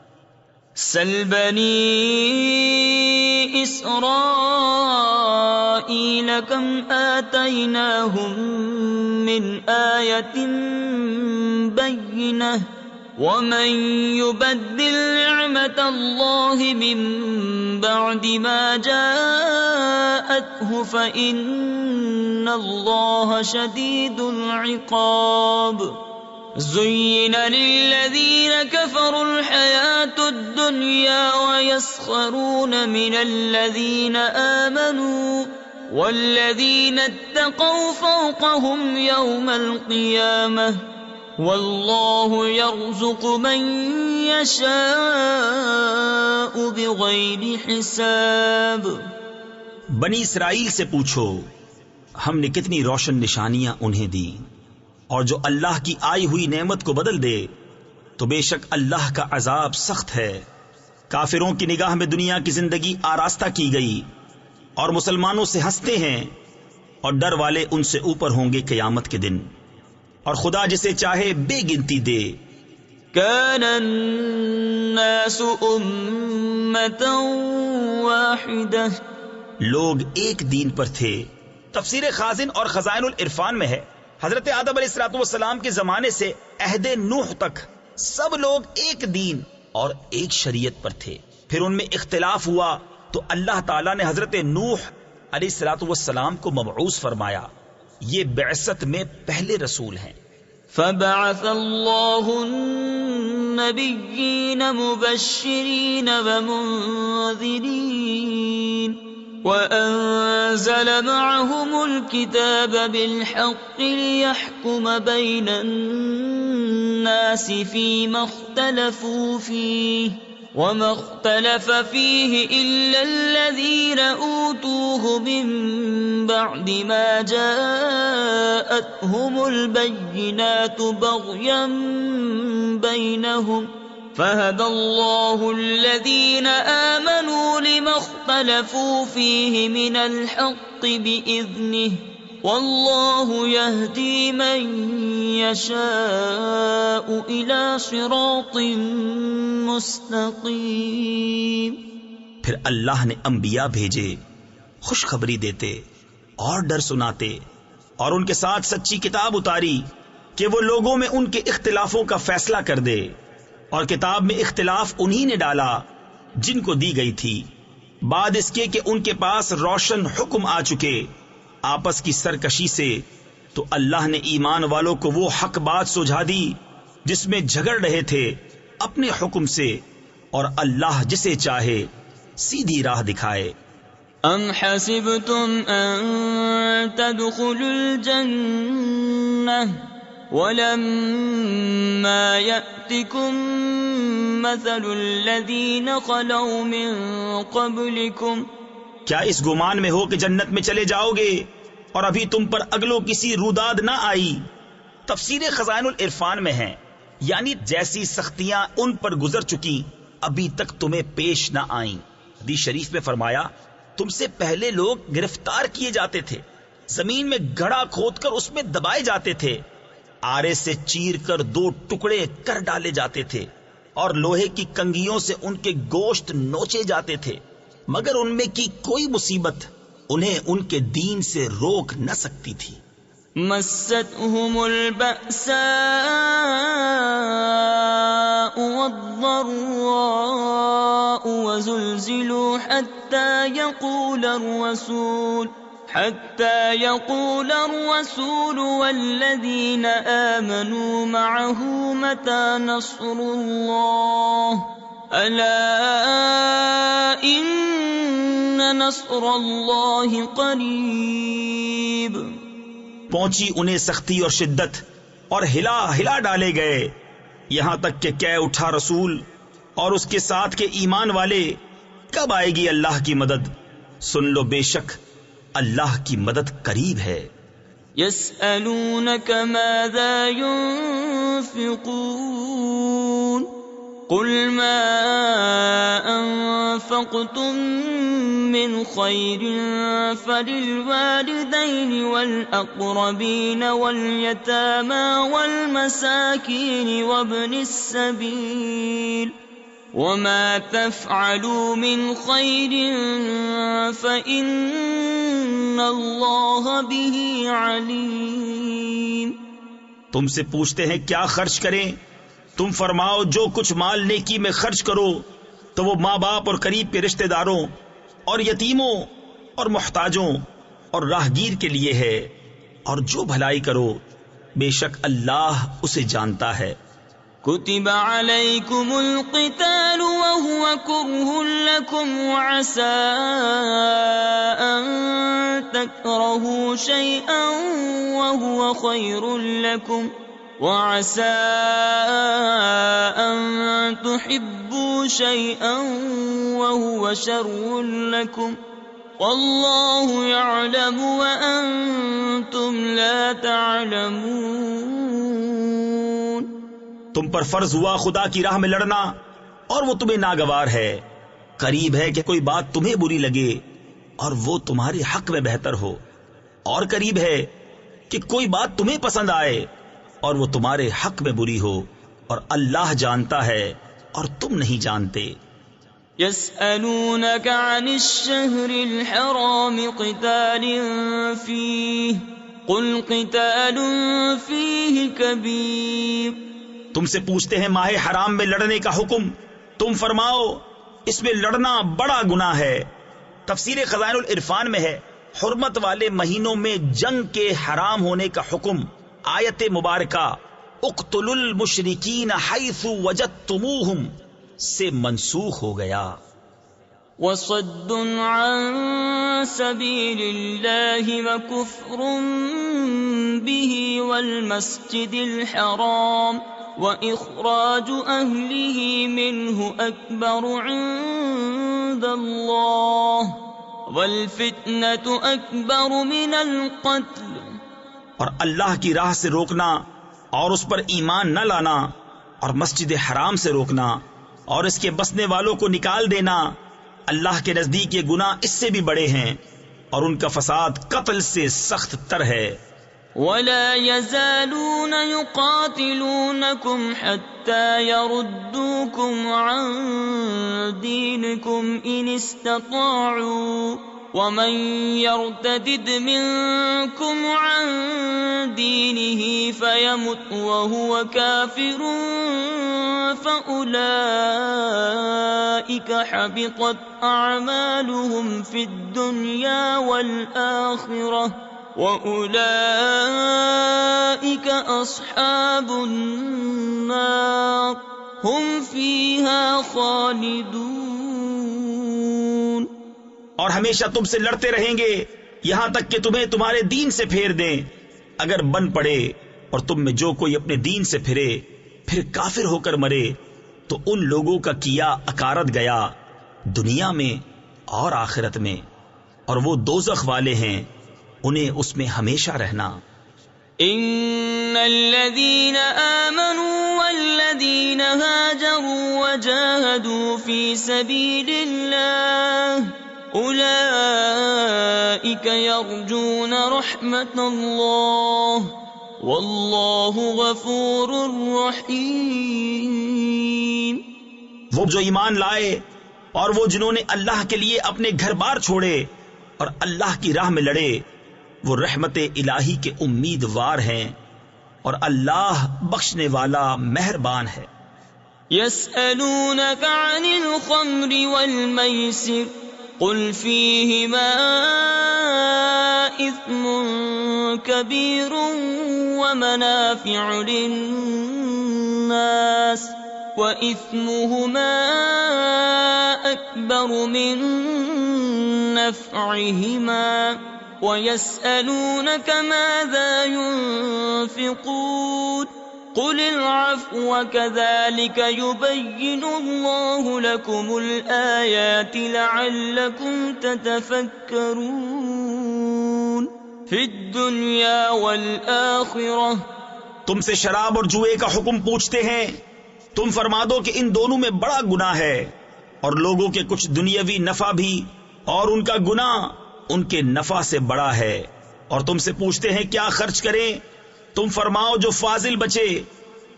سل بنی اسرائیل کم آتیناہم من آیت بینہ ومن يبدل نعمت اللہ من بعد ما جاءته فإن اللہ شدید العقاب. زين للذين كفروا الحياة الدنيا ويسخرون من الذين آمنوا والذين اتقوا فوقهم يوم القيامة والله يرزق من يشاء بغير حساب. بنی اسرائیل سے پوچھو ہم نے کتنی روشن نشانیاں انہیں دی، اور جو اللہ کی آئی ہوئی نعمت کو بدل دے تو بے شک اللہ کا عذاب سخت ہے. کافروں کی نگاہ میں دنیا کی زندگی آراستہ کی گئی اور مسلمانوں سے ہنستے ہیں، اور ڈر والے ان سے اوپر ہوں گے قیامت کے دن، اور خدا جسے چاہے بے گنتی دے. كان الناس أمة واحدة. لوگ ایک دین پر تھے. تفسیر خازن اور خزائن العرفان میں ہے حضرت آدم علیہ الصلوۃ والسلام کے زمانے سے عہد نوح تک سب لوگ ایک دین اور ایک شریعت پر تھے. پھر ان میں اختلاف ہوا تو اللہ تعالیٰ نے حضرت نوح علیہ الصلوۃ والسلام کو مبعوث فرمایا. یہ بعثت میں پہلے رسول ہیں. فبعث اللہ النبیین مبشرین ومنذرین وأنزل معهم الكتاب بالحق ليحكم بين الناس فيما اختلفوا فيه وما اختلف فيه إلا الذين أوتوه من بعد ما جاءتهم البينات بغيا بينهم فهدى الله الذين آمنوا لما اختلفوا فيه من الحق بإذنه والله يهدي من يشاء إلى صراط مستقيم. پھر اللہ نے انبیاء بھیجے خوشخبری دیتے اور ڈر سناتے، اور ان کے ساتھ سچی کتاب اتاری کہ وہ لوگوں میں ان کے اختلافوں کا فیصلہ کر دے. اور کتاب میں اختلاف انہی نے ڈالا جن کو دی گئی تھی، بعد اس کے کہ ان کے پاس روشن حکم آ چکے آپس کی سرکشی سے. تو اللہ نے ایمان والوں کو وہ حق بات سجھا دی جس میں جھگڑ رہے تھے اپنے حکم سے، اور اللہ جسے چاہے سیدھی راہ دکھائے. ام حسبتم ان تدخلوا الجنہ ولما يأتكم مثل الذين خلوا من قبلكم. کیا اس گمان میں ہو کہ جنت میں چلے جاؤ گے اور ابھی تم پر اگلوں کسی روداد نہ آئی؟ تفسیر خزائن العرفان میں ہے یعنی جیسی سختیاں ان پر گزر چکی ابھی تک تمہیں پیش نہ آئیں. حدیث شریف میں فرمایا تم سے پہلے لوگ گرفتار کیے جاتے تھے، زمین میں گڑھا کھود کر اس میں دبائے جاتے تھے. آرے سے چیر کر 2 ٹکڑے کر ڈالے جاتے تھے اور لوہے کی کنگھیوں سے ان کے گوشت نوچے جاتے تھے، مگر ان میں کی کوئی مصیبت انہیں ان کے دین سے روک نہ سکتی تھی۔ مستهم البأساء والضراء وزلزلوا حتى يقول الرسول والذين آمنوا معه متى نصر الله ألا إن نصر الله قريب۔ پہنچی انہیں سختی اور شدت اور ہلا ڈالے گئے، یہاں تک کہ کہہ اٹھا رسول اور اس کے ساتھ کے ایمان والے، کب آئے گی اللہ کی مدد؟ سن لو بے شک اللہ کی مدد قریب ہے۔ يسألونك ماذا ينفقون قل ما أنفقتم من خير فللوالدين والأقربين واليتامى والمساكين وابن السبيل وما تفعلوا من خير فإن الله به عليم۔ تم سے پوچھتے ہیں کیا خرچ کریں؟ تم فرماؤ جو کچھ مال نیکی میں خرچ کرو تو وہ ماں باپ اور قریب کے رشتہ داروں اور یتیموں اور محتاجوں اور راہگیر کے لیے ہے، اور جو بھلائی کرو بے شک اللہ اسے جانتا ہے۔ كتب عليكم القتال وهو كره لكم وعسى أن تكرهوا شيئا وهو خير لكم وعسى أن تحبوا شيئا وهو شر لكم والله يعلم وأنتم لا تعلمون۔ تم پر فرض ہوا خدا کی راہ میں لڑنا اور وہ تمہیں ناگوار ہے، قریب ہے کہ کوئی بات تمہیں بری لگے اور وہ تمہارے حق میں بہتر ہو، اور قریب ہے کہ کوئی بات تمہیں پسند آئے اور وہ تمہارے حق میں بری ہو، اور اللہ جانتا ہے اور تم نہیں جانتے۔ يسألونك عن الشهر الحرام قتال فيه قل قتال فيه كبير۔ تم سے پوچھتے ہیں ماہ حرام میں لڑنے کا حکم، تم فرماؤ اس میں لڑنا بڑا گناہ ہے۔ تفسیر خزائن العرفان میں ہے حرمت والے مہینوں میں جنگ کے حرام ہونے کا حکم آیت مبارکہ اقتلوا المشرکین حیث وجدتموہم سے منسوخ ہو گیا۔ وصد عن سبیل اللہ وکفر به والمسجد الحرام وإخراج أهله منه أكبر عند الله والفتنة أكبر من القتل۔ اور اللہ کی راہ سے روکنا اور اس پر ایمان نہ لانا اور مسجد حرام سے روکنا اور اس کے بسنے والوں کو نکال دینا اللہ کے نزدیک یہ گناہ اس سے بھی بڑے ہیں، اور ان کا فساد قتل سے سخت تر ہے۔ ولا يزالون يقاتلونكم حتى يردوكم عن دينكم إن استطاعوا ومن يرتد منكم عن دينه فيمت وهو كافر فأولئك حبطت أعمالهم في الدنيا والآخرة وَأُولَئِكَ أَصْحَابُ النَّارِ هُمْ فِيهَا خَالِدُونَ۔ اور ہمیشہ تم سے لڑتے رہیں گے یہاں تک کہ تمہیں تمہارے دین سے پھیر دیں، اگر بن پڑے اور تم میں جو کوئی اپنے دین سے پھرے پھر کافر ہو کر مرے تو ان لوگوں کا کیا اکارت گیا دنیا میں اور آخرت میں، اور وہ دوزخ والے ہیں، انہیں اس میں ہمیشہ رہنا۔ ان الذين آمنوا والذين هاجروا وجاهدوا في سبيل الله اولئك يرجون رحمة الله واللہ غفور رحیم۔ وہ جو ایمان لائے اور وہ جنہوں نے اللہ کے لیے اپنے گھر بار چھوڑے اور اللہ کی راہ میں لڑے، وہ رحمت الہی کے امیدوار ہیں اور اللہ بخشنے والا مہربان ہے۔ يسألونك عن الخمر والميسر قل فيهما إثم كبير ومنافع للناس وإثمهما أكبر من نفعهما ويسألونك ماذا ينفقون قل العفو كذلك يبين الله لكم الآيات لعلكم تتفكرون في الدنيا والآخرة۔ تم سے شراب اور جوئے کا حکم پوچھتے ہیں، تم فرما دو کہ ان دونوں میں بڑا گناہ ہے اور لوگوں کے کچھ دنیاوی نفع بھی، اور ان کا گناہ ان کے نفع سے بڑا ہے۔ اور تم سے پوچھتے ہیں کیا خرچ کریں، تم فرماؤ جو فاضل بچے۔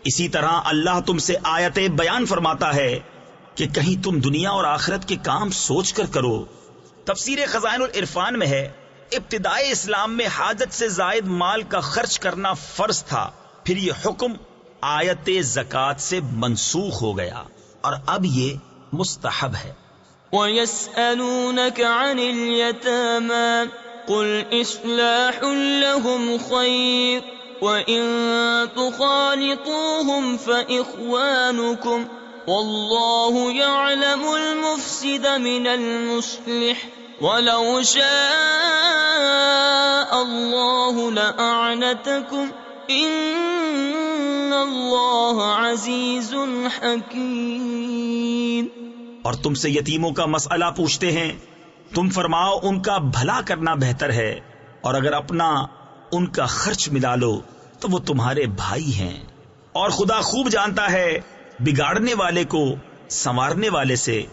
اسی طرح اللہ تم سے آیتیں بیان فرماتا ہے کہ کہیں تم دنیا اور آخرت کے کام سوچ کر کرو۔ تفسیر خزائن العرفان میں ہے، ابتدائے اسلام میں حاجت سے زائد مال کا خرچ کرنا فرض تھا، پھر یہ حکم آیت زکوٰۃ سے منسوخ ہو گیا اور اب یہ مستحب ہے۔ وَيَسْأَلُونَكَ عَنِ الْيَتَامَى قُلْ إِصْلَاحٌ لَهُمْ خَيْرٌ وَإِن تُخَالِطُوهُمْ فَإِخْوَانُكُمْ وَاللَّهُ يَعْلَمُ الْمُفْسِدَ مِنَ الْمُصْلِحِ وَلَوْ شَاءَ اللَّهُ لَأَعْنَتَكُمْ إِنَّ اللَّهَ عَزِيزٌ حَكِيمٌ۔ اور تم سے یتیموں کا مسئلہ پوچھتے ہیں، تم فرماؤ ان کا بھلا کرنا بہتر ہے، اور اگر اپنا ان کا خرچ ملا لو تو وہ تمہارے بھائی ہیں، اور خدا خوب جانتا ہے بگاڑنے والے کو سنوارنے والے سے،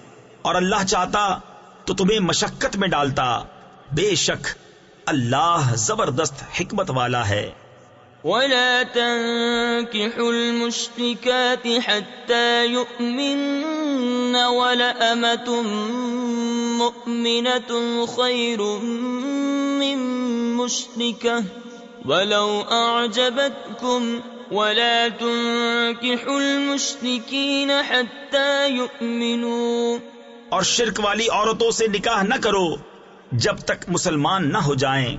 اور اللہ چاہتا تو تمہیں مشقت میں ڈالتا، بے شک اللہ زبردست حکمت والا ہے۔ وَلَا تَنكِحُوا الْمُشْرِكَاتِ حَتَّى يُؤْمِنَّ وَلَأَمَةٌ مُؤْمِنَةٌ خَيْرٌ مِّن مُّشْرِكَةٍ وَلَوْ أَعْجَبَتْكُمْ وَلَا تُنكِحُوا الْمُشْرِكِينَ حَتَّى يُؤْمِنُوا۔ اور شرک والی عورتوں سے نکاح نہ کرو جب تک مسلمان نہ ہو جائیں،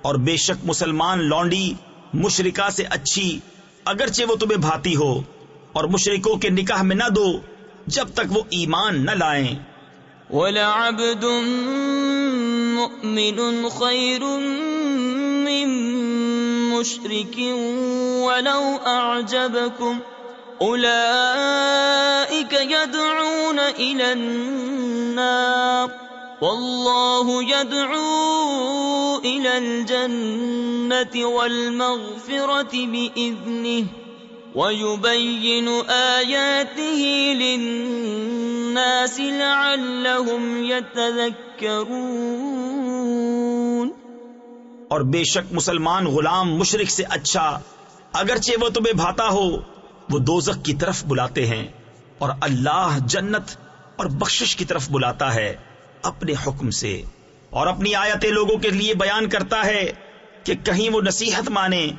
اور بے شک مسلمان لونڈی مشرکہ سے اچھی اگرچہ وہ تمہیں بھاتی ہو، اور مشرکوں کے نکاح میں نہ دو جب تک وہ ایمان نہ لائیں۔ وَلَعَبْدٌ مُؤْمِنٌ خَيْرٌ مِّن مُّشْرِكٍ وَلَوْ أَعْجَبَكُمْ أُولَئِكَ يَدْعُونَ إِلَى النَّارِ وَاللَّهُ يَدْعُو إِلَى الْجَنَّةِ وَالْمَغْفِرَةِ بِإِذْنِهِ وَيُبَيِّنُ آيَاتِهِ لِلنَّاسِ لَعَلَّهُمْ يَتَذَكَّرُونَ۔ اور بے شک مسلمان غلام مشرک سے اچھا اگرچہ وہ تمہیں بھاتا ہو، وہ دوزخ کی طرف بلاتے ہیں، اور اللہ جنت اور بخشش کی طرف بلاتا ہے اپنے حکم سے، اور اپنی آیتیں لوگوں کے لیے بیان کرتا ہے کہ کہیں وہ نصیحت مانے۔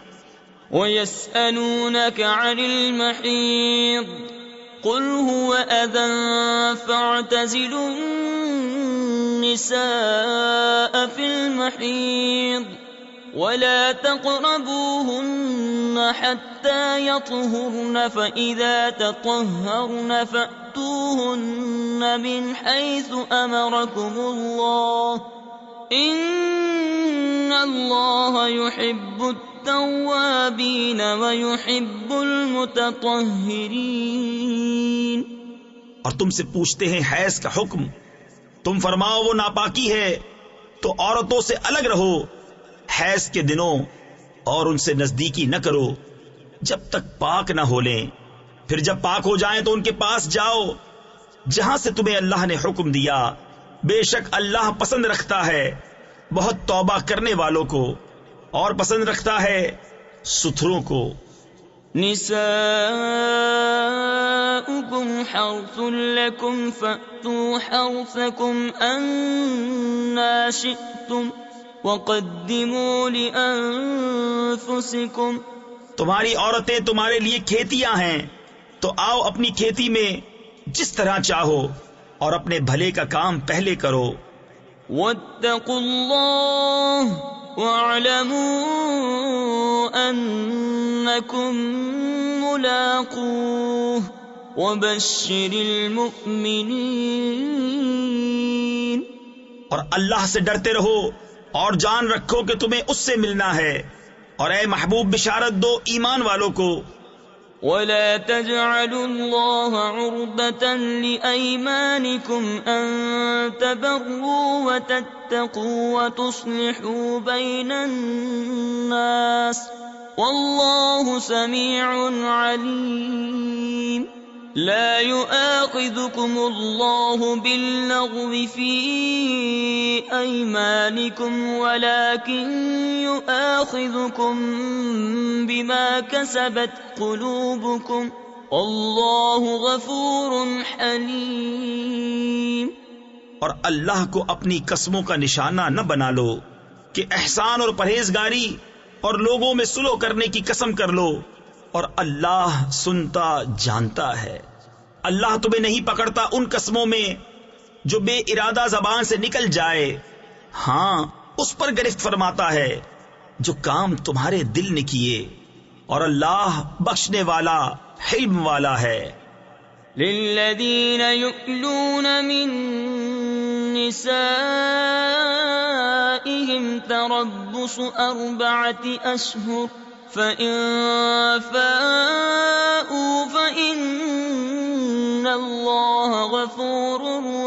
وَيَسْأَلُونَكَ عَنِ الْمَحِيضِ قُلْ هُوَ أَذًى فَاعْتَزِلُوا النِّسَاءَ فِي الْمَحِيضِ وَلَا تَقْرَبُوهُنَّ حَتَّى يَطْهُرْنَ فَإِذَا تَطَهَّرْنَ فَأْتُوهُنَّ مِنْ حَيْثُ أَمَرَكُمُ اللَّهُ إِنَّ اللَّهَ يُحِبُّ التَّوَّابِينَ وَيُحِبُّ الْمُتَطَهِّرِينَ۔ اور تم سے پوچھتے ہیں حیض کا حکم، تم فرماؤ وہ ناپاکی ہے تو عورتوں سے الگ رہو حیض کے دنوں، اور ان سے نزدیکی نہ کرو جب تک پاک نہ ہو لیں، پھر جب پاک ہو جائیں تو ان کے پاس جاؤ جہاں سے تمہیں اللہ نے حکم دیا، بے شک اللہ پسند رکھتا ہے بہت توبہ کرنے والوں کو، اور پسند رکھتا ہے ستھروں کو. نساؤكم حرث لكم فأتوا حرثكم أنا شئتم وقدموا لأنفسكم. تمہاری عورتیں تمہارے لیے کھیتیاں ہیں، تو آؤ اپنی کھیتی میں جس طرح چاہو اور اپنے بھلے کا کام پہلے کرو. واتقوا الله واعلموا أنكم ملاقوه وبشر المؤمنين. اور اللہ سے ڈرتے رہو اور جان رکھو کہ تمہیں اس سے ملنا ہے، اور اے محبوب بشارت دو ایمان والوں کو. ولا تجعلوا الله عرضة لأيمانكم أن تبروا وتتقوا وتصلحوا بين الناس والله سميع عليم. لا يؤاخذكم الله باللغو في أيمانكم ولكن يؤاخذكم بما كسبت قلوبكم والله غفور حليم. اور اللہ کو اپنی قسموں کا نشانہ نہ بنا لو کہ احسان اور پرہیزگاری اور لوگوں میں صلح کرنے کی قسم کر لو، اور اللہ سنتا جانتا ہے. اللہ تمہیں نہیں پکڑتا ان قسموں میں جو بے ارادہ زبان سے نکل جائے، ہاں اس پر گرفت فرماتا ہے جو کام تمہارے دل نے کیے، اور اللہ بخشنے والا حلم والا ہے. للذین یؤلون من نسائهم تربص 4 أشهر فإن فاءوا فإن الله غفور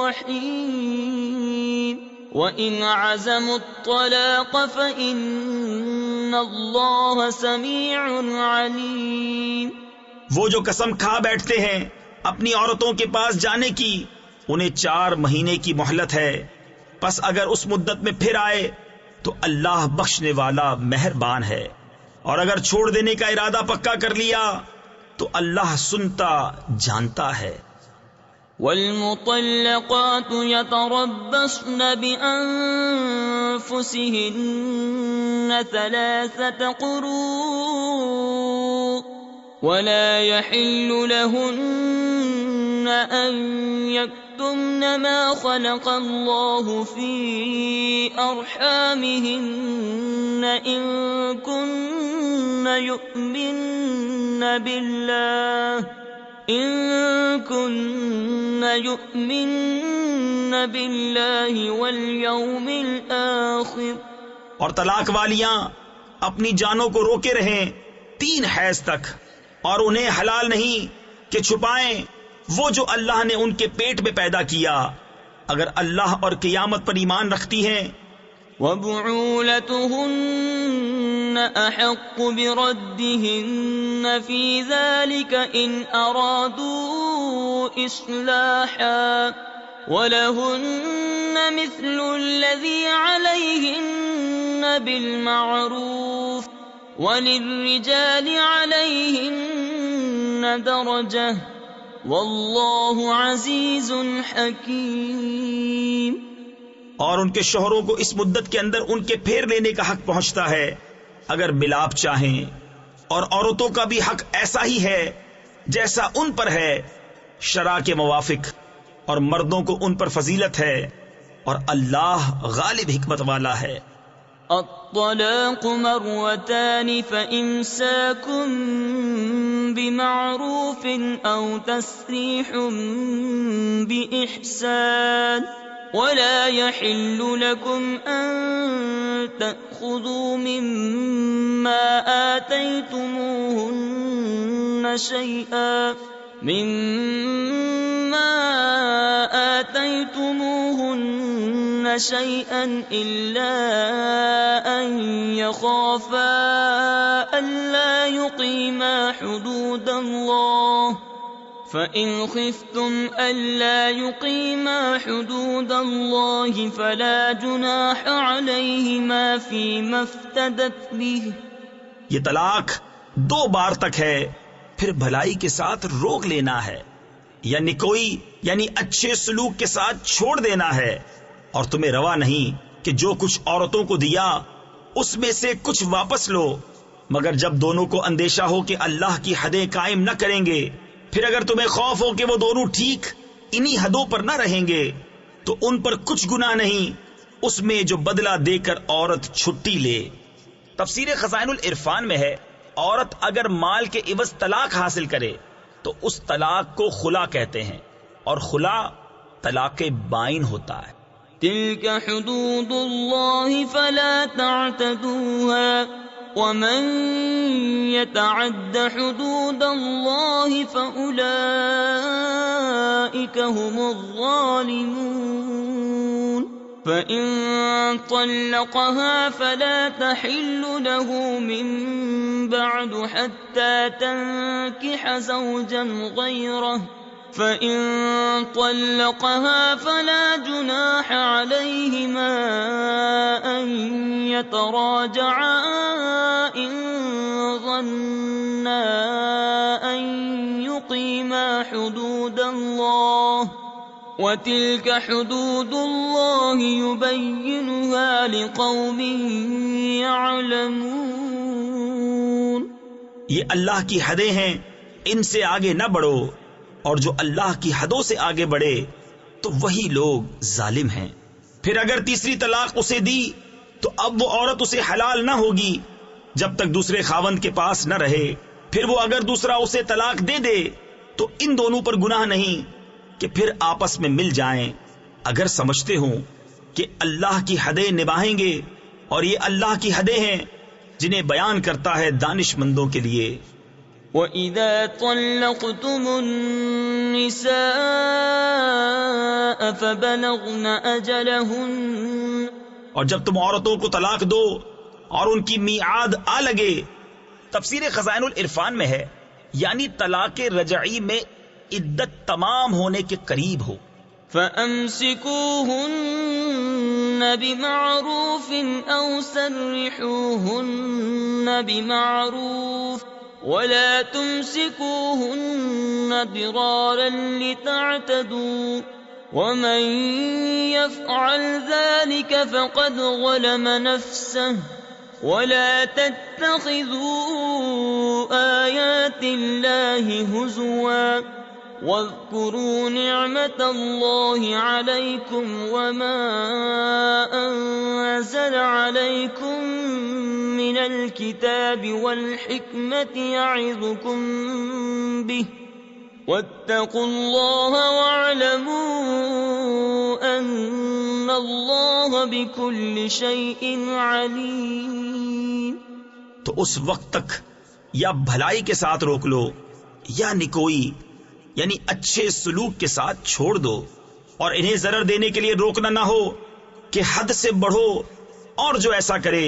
رحيم. وإن عزموا الطلاق فإن الله سميع عليم. وہ جو قسم کھا بیٹھتے ہیں اپنی عورتوں کے پاس جانے کی، انہیں 4 مہینے کی مہلت ہے، پس اگر اس مدت میں پھر آئے تو اللہ بخشنے والا مہربان ہے، اور اگر چھوڑ دینے کا ارادہ پکا کر لیا تو اللہ سنتا جانتا ہے. والمطلقات يتربصن بأنفسهن 3 قروء ولا يحل لهن أن يكتمن ما خلق الله في أرحامهن إن كن يؤمن بالله واليوم الآخر. اور طلاق والیاں اپنی جانوں کو روکے رہیں 3 حیض تک، اور انہیں حلال نہیں کہ چھپائیں وہ جو اللہ نے ان کے پیٹ میں پیدا کیا، اگر اللہ اور قیامت پر ایمان رکھتی ہیں. وبعولتهن أحق بردهن في ذلك إن أرادوا إصلاحا ولهن مثل الذي عليهن بالمعروف وللرجال عليهن درجة والله عزيز حكيم. اور ان کے شوہروں کو اس مدت کے اندر ان کے پھیر لینے کا حق پہنچتا ہے اگر ملاپ چاہیں، اور عورتوں کا بھی حق ایسا ہی ہے جیسا ان پر ہے شرع کے موافق، اور مردوں کو ان پر فضیلت ہے، اور اللہ غالب حکمت والا ہے. الطلاق مرتان فإمساك بمعروف أو تسريح بإحسان ولا يحل لكم أن تأخذوا مما آتيتموهن شيئا إلا أن يخافا ألا يقيما حدود الله فإن خفتم ألا يقيما حدود الله فلا جناح عليهما فيما افتدت به. یہ طلاق 2 بار تک ہے، پھر بھلائی کے ساتھ روک لینا ہے، یا نکوئی یعنی اچھے سلوک کے ساتھ چھوڑ دینا ہے، اور تمہیں روا نہیں کہ جو کچھ عورتوں کو دیا اس میں سے کچھ واپس لو، مگر جب دونوں کو اندیشہ ہو کہ اللہ کی حدیں قائم نہ کریں گے، پھر اگر تمہیں خوف ہو کہ وہ دونوں ٹھیک انہی حدوں پر نہ رہیں گے تو ان پر کچھ گناہ نہیں اس میں جو بدلہ دے کر عورت چھٹی لے۔ تفسیر خزائن العرفان میں ہے، عورت اگر مال کے عوض طلاق حاصل کرے تو اس طلاق کو خلا کہتے ہیں، اور خلا طلاق بائن ہوتا ہے۔ تلك حدود الله فلا تعتدوها ومن يتعد حدود الله فأولئك هم الظالمون فإن طلقها فلا تحل له من بعد حتى تنكح زوجا غيره فإن طلقها فلا جناح عليهما أن يتراجعا إن ظنا أن يقيما حدود الله وتلك حدود الله يبينها لقوم يعلمون۔ یہ اللہ کی حدیں ہیں، ان سے آگے نہ بڑھو، اور جو اللہ کی حدوں سے آگے بڑھے تو وہی لوگ ظالم ہیں۔ پھر اگر تیسری طلاق اسے دی تو اب وہ عورت اسے حلال نہ ہوگی جب تک دوسرے خاوند کے پاس نہ رہے، پھر وہ اگر دوسرا اسے طلاق دے دے تو ان دونوں پر گناہ نہیں کہ پھر آپس میں مل جائیں، اگر سمجھتے ہوں کہ اللہ کی حدیں نبھائیں گے، اور یہ اللہ کی حدیں ہیں جنہیں بیان کرتا ہے دانش مندوں کے لیے۔ وَإِذَا طَلَّقْتُمُ النِّسَاءَ فَبَلَغْنَ أَجَلَهُنَّ، اور جب تم عورتوں کو طلاق دو اور ان کی میعاد آ لگے۔ تفسیر خزائن العرفان میں ہے، یعنی طلاق رجعی میں عدت تمام ہونے کے قریب ہو۔ فَأَمْسِكُوهُنَّ بِمَعْرُوفٍ أَوْ سَرِّحُوهُنَّ بِمَعْرُوفٍ وَلَا تُمْسِكُوهُنَّ ضِرَارًا لِتَعْتَدُوا وَمَنْ يَفْعَلْ ذَلِكَ فَقَدْ ظَلَمَ نَفْسَهُ وَلَا تَتَّخِذُوا آيَاتِ اللَّهِ هُزُوًا وَاذْكُرُوا نِعْمَةَ اللَّهِ عَلَيْكُمْ وَمَا أَنزَلَ عَلَيْكُمْ مِنَ الْكِتَابِ وَالْحِكْمَةِ يَعِظُكُمْ بِهِ وَاتَّقُوا اللَّهَ وَاعْلَمُوا أَنَّ اللَّهَ بِكُلِّ شَيْءٍ عَلِيمٌ۔ تو اس وقت تک یا بھلائی کے ساتھ روک لو یا نکوئی یعنی اچھے سلوک کے ساتھ چھوڑ دو، اور انہیں ضرر دینے کے لیے روکنا نہ ہو کہ حد سے بڑھو، اور جو ایسا کرے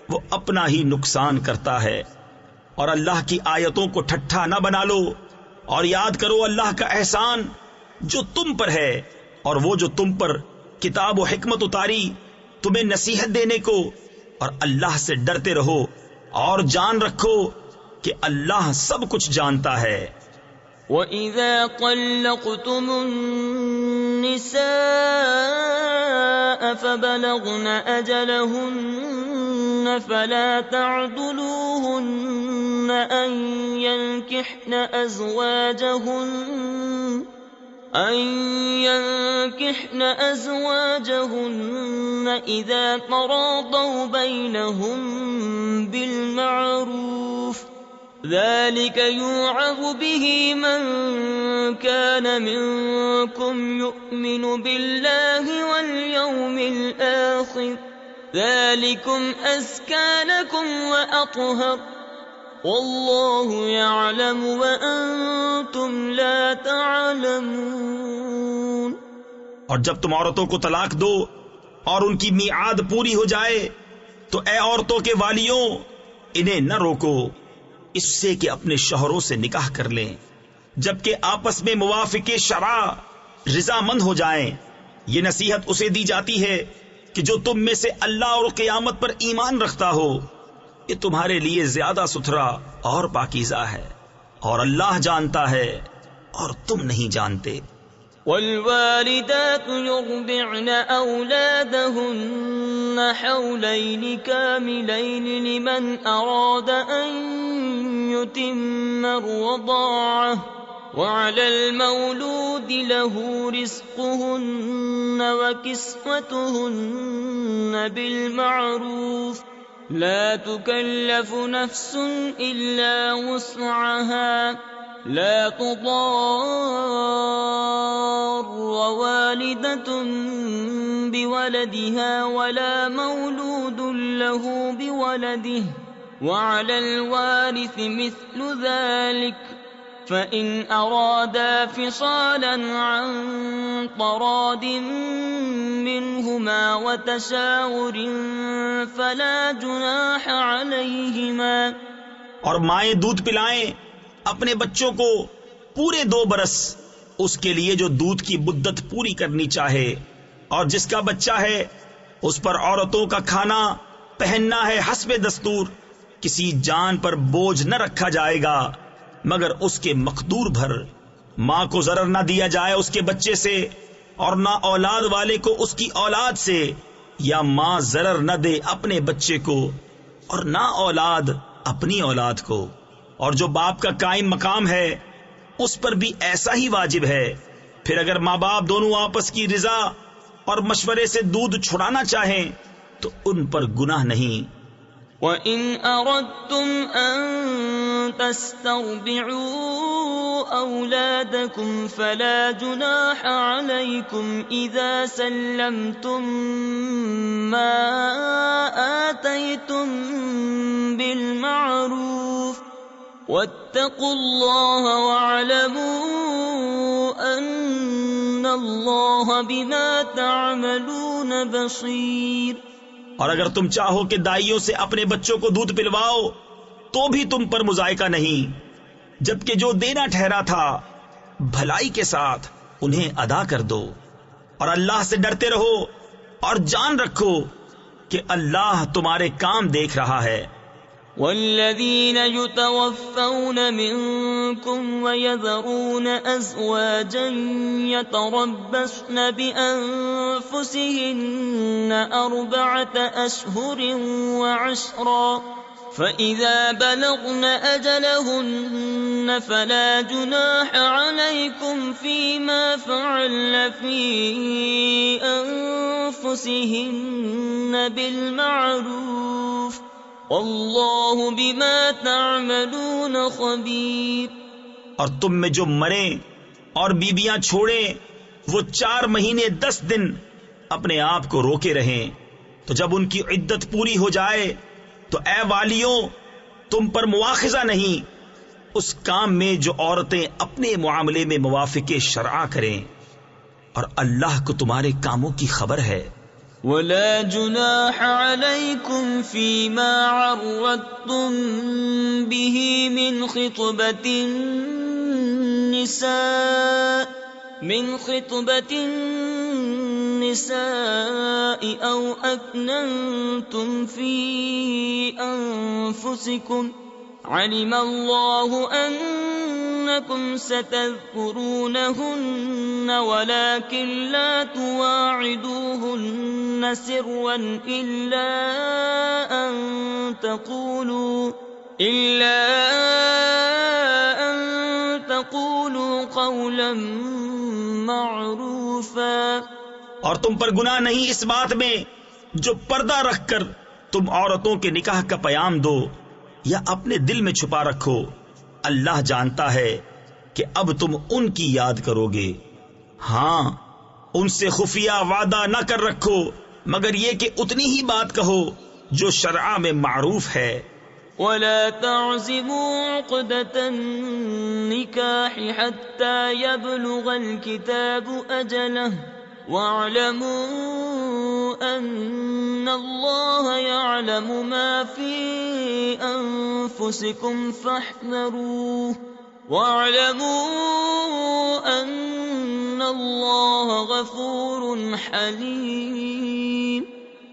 وہ اپنا ہی نقصان کرتا ہے۔ اور اللہ کی آیتوں کو ٹھٹھا نہ بنا لو، اور یاد کرو اللہ کا احسان جو تم پر ہے، اور وہ جو تم پر کتاب و حکمت اتاری تمہیں نصیحت دینے کو، اور اللہ سے ڈرتے رہو اور جان رکھو کہ اللہ سب کچھ جانتا ہے۔ وَإِذَا طَلَّقْتُمُ النِّسَاءَ فَبَلَغْنَ أَجَلَهُنَّ فَلَا تَعْضُلُوهُنَّ أَن يَنكِحْنَ أَزْوَاجَهُنَّ إِذَا تَرَاضَوْا بَيْنَهُم بِالْمَعْرُوفِ ذَلِكَ يُوعَظُ بِهِ مَن كَانَ مِنكُمْ يُؤْمِنُ بِاللَّهِ وَالْيَوْمِ الْآخِرِ ذَلِكُمْ أَزْكَىٰ لَكُمْ وَأَطْهَرُ وَاللَّهُ يَعْلَمُ وَأَنتُمْ لَا تَعْلَمُونَ۔ اور جب تم عورتوں کو طلاق دو اور ان کی میعاد پوری ہو جائے تو اے عورتوں کے والیوں انہیں نہ روکو اس سے کہ اپنے شوہروں سے نکاح کر لیں جبکہ آپس میں موافق شرع رضامند ہو جائیں۔ یہ نصیحت اسے دی جاتی ہے کہ جو تم میں سے اللہ اور قیامت پر ایمان رکھتا ہو، یہ تمہارے لیے زیادہ ستھرا اور پاکیزہ ہے، اور اللہ جانتا ہے اور تم نہیں جانتے۔ والوالدات يرضعن أولادهن حولين كاملين لمن أراد أن يتم الرضاعة، وعلى المولود له رزقهن وكسوتهن بالمعروف، لا تكلف نفس إلا وسعها، لا تضار والدة بولدها ولا مولود له بولده، وعلى الوارث مثل ذلك، فإن أرادا فصالا عن تراض منهما وتشاور فلا جناح عليهما۔ اور مائیں دودھ پلائیں اپنے بچوں کو پورے 2 برس، اس کے لیے جو دودھ کی مدت پوری کرنی چاہے، اور جس کا بچہ ہے اس پر عورتوں کا کھانا پہننا ہے حسب دستور، کسی جان پر بوجھ نہ رکھا جائے گا مگر اس کے مقدور بھر، ماں کو ضرر نہ دیا جائے اس کے بچے سے، اور نہ اولاد والے کو اس کی اولاد سے، یا ماں ضرر نہ دے اپنے بچے کو اور نہ اولاد اپنی اولاد کو۔ اور جو باپ کا قائم مقام ہے اس پر بھی ایسا ہی واجب ہے۔ پھر اگر ماں باپ دونوں آپس کی رضا اور مشورے سے دودھ چھڑانا چاہیں تو ان پر گناہ نہیں۔ وَإِنْ أَرَدْتُمْ أَن تَسْتَرْضِعُوا أَوْلَادَكُمْ فَلَا جُنَاحَ عَلَيْكُمْ إِذَا سَلَّمْتُم مَّا آتَيْتُم بِالْمَعْرُوفِ، وَاتَّقُوا اللَّهَ وَاعْلَمُوا أَنَّ اللَّهَ بِمَا تَعْمَلُونَ بَصِيرٌ۔ اور اگر تم چاہو کہ دائیوں سے اپنے بچوں کو دودھ پلواؤ تو بھی تم پر مذائقہ نہیں، جبکہ جو دینا ٹھہرا تھا بھلائی کے ساتھ انہیں ادا کر دو، اور اللہ سے ڈرتے رہو اور جان رکھو کہ اللہ تمہارے کام دیکھ رہا ہے۔ والذین یتوفون منکم ویذرون ازواجا یتربصن بانفسهن 4 اشہر وعشرا، فإذا بلغن أجلهن فلا جناح عليكم فيما فعلن في أنفسهن بالمعروف، والله بما تعملون خبير۔ اور تم میں جو مریں اور بیبیاں چھوڑیں وہ 4 مہینے 10 دن اپنے آپ کو روکے رہیں، تو جب ان کی عدت پوری ہو جائے تو اے والیوں تم پر مواخذہ نہیں اس کام میں جو عورتیں اپنے معاملے میں موافق شرع کریں، اور اللہ کو تمہارے کاموں کی خبر ہے۔ ولا جناح عليكم فيما عرضتم به من خطبة النساء أو أكننتم في أنفسكم، علم الله أنكم ستذكرونهن ولكن لا تواعدوهن سرا إلا أن تقولوا قولا معروفا۔ اور تم پر گناہ نہیں اس بات میں جو پردہ رکھ کر تم عورتوں کے نکاح کا پیام دو یا اپنے دل میں چھپا رکھو، اللہ جانتا ہے کہ اب تم ان کی یاد کرو گے۔ ہاں ان سے خفیہ وعدہ نہ کر رکھو مگر یہ کہ اتنی ہی بات کہو جو شرع میں معروف ہے۔ ولا تعزموا عقدة النكاح حتى يبلغ الكتاب أجله، واعلموا أن الله يعلم ما في أنفسكم فاحذروه، واعلموا أن الله غفور حليم۔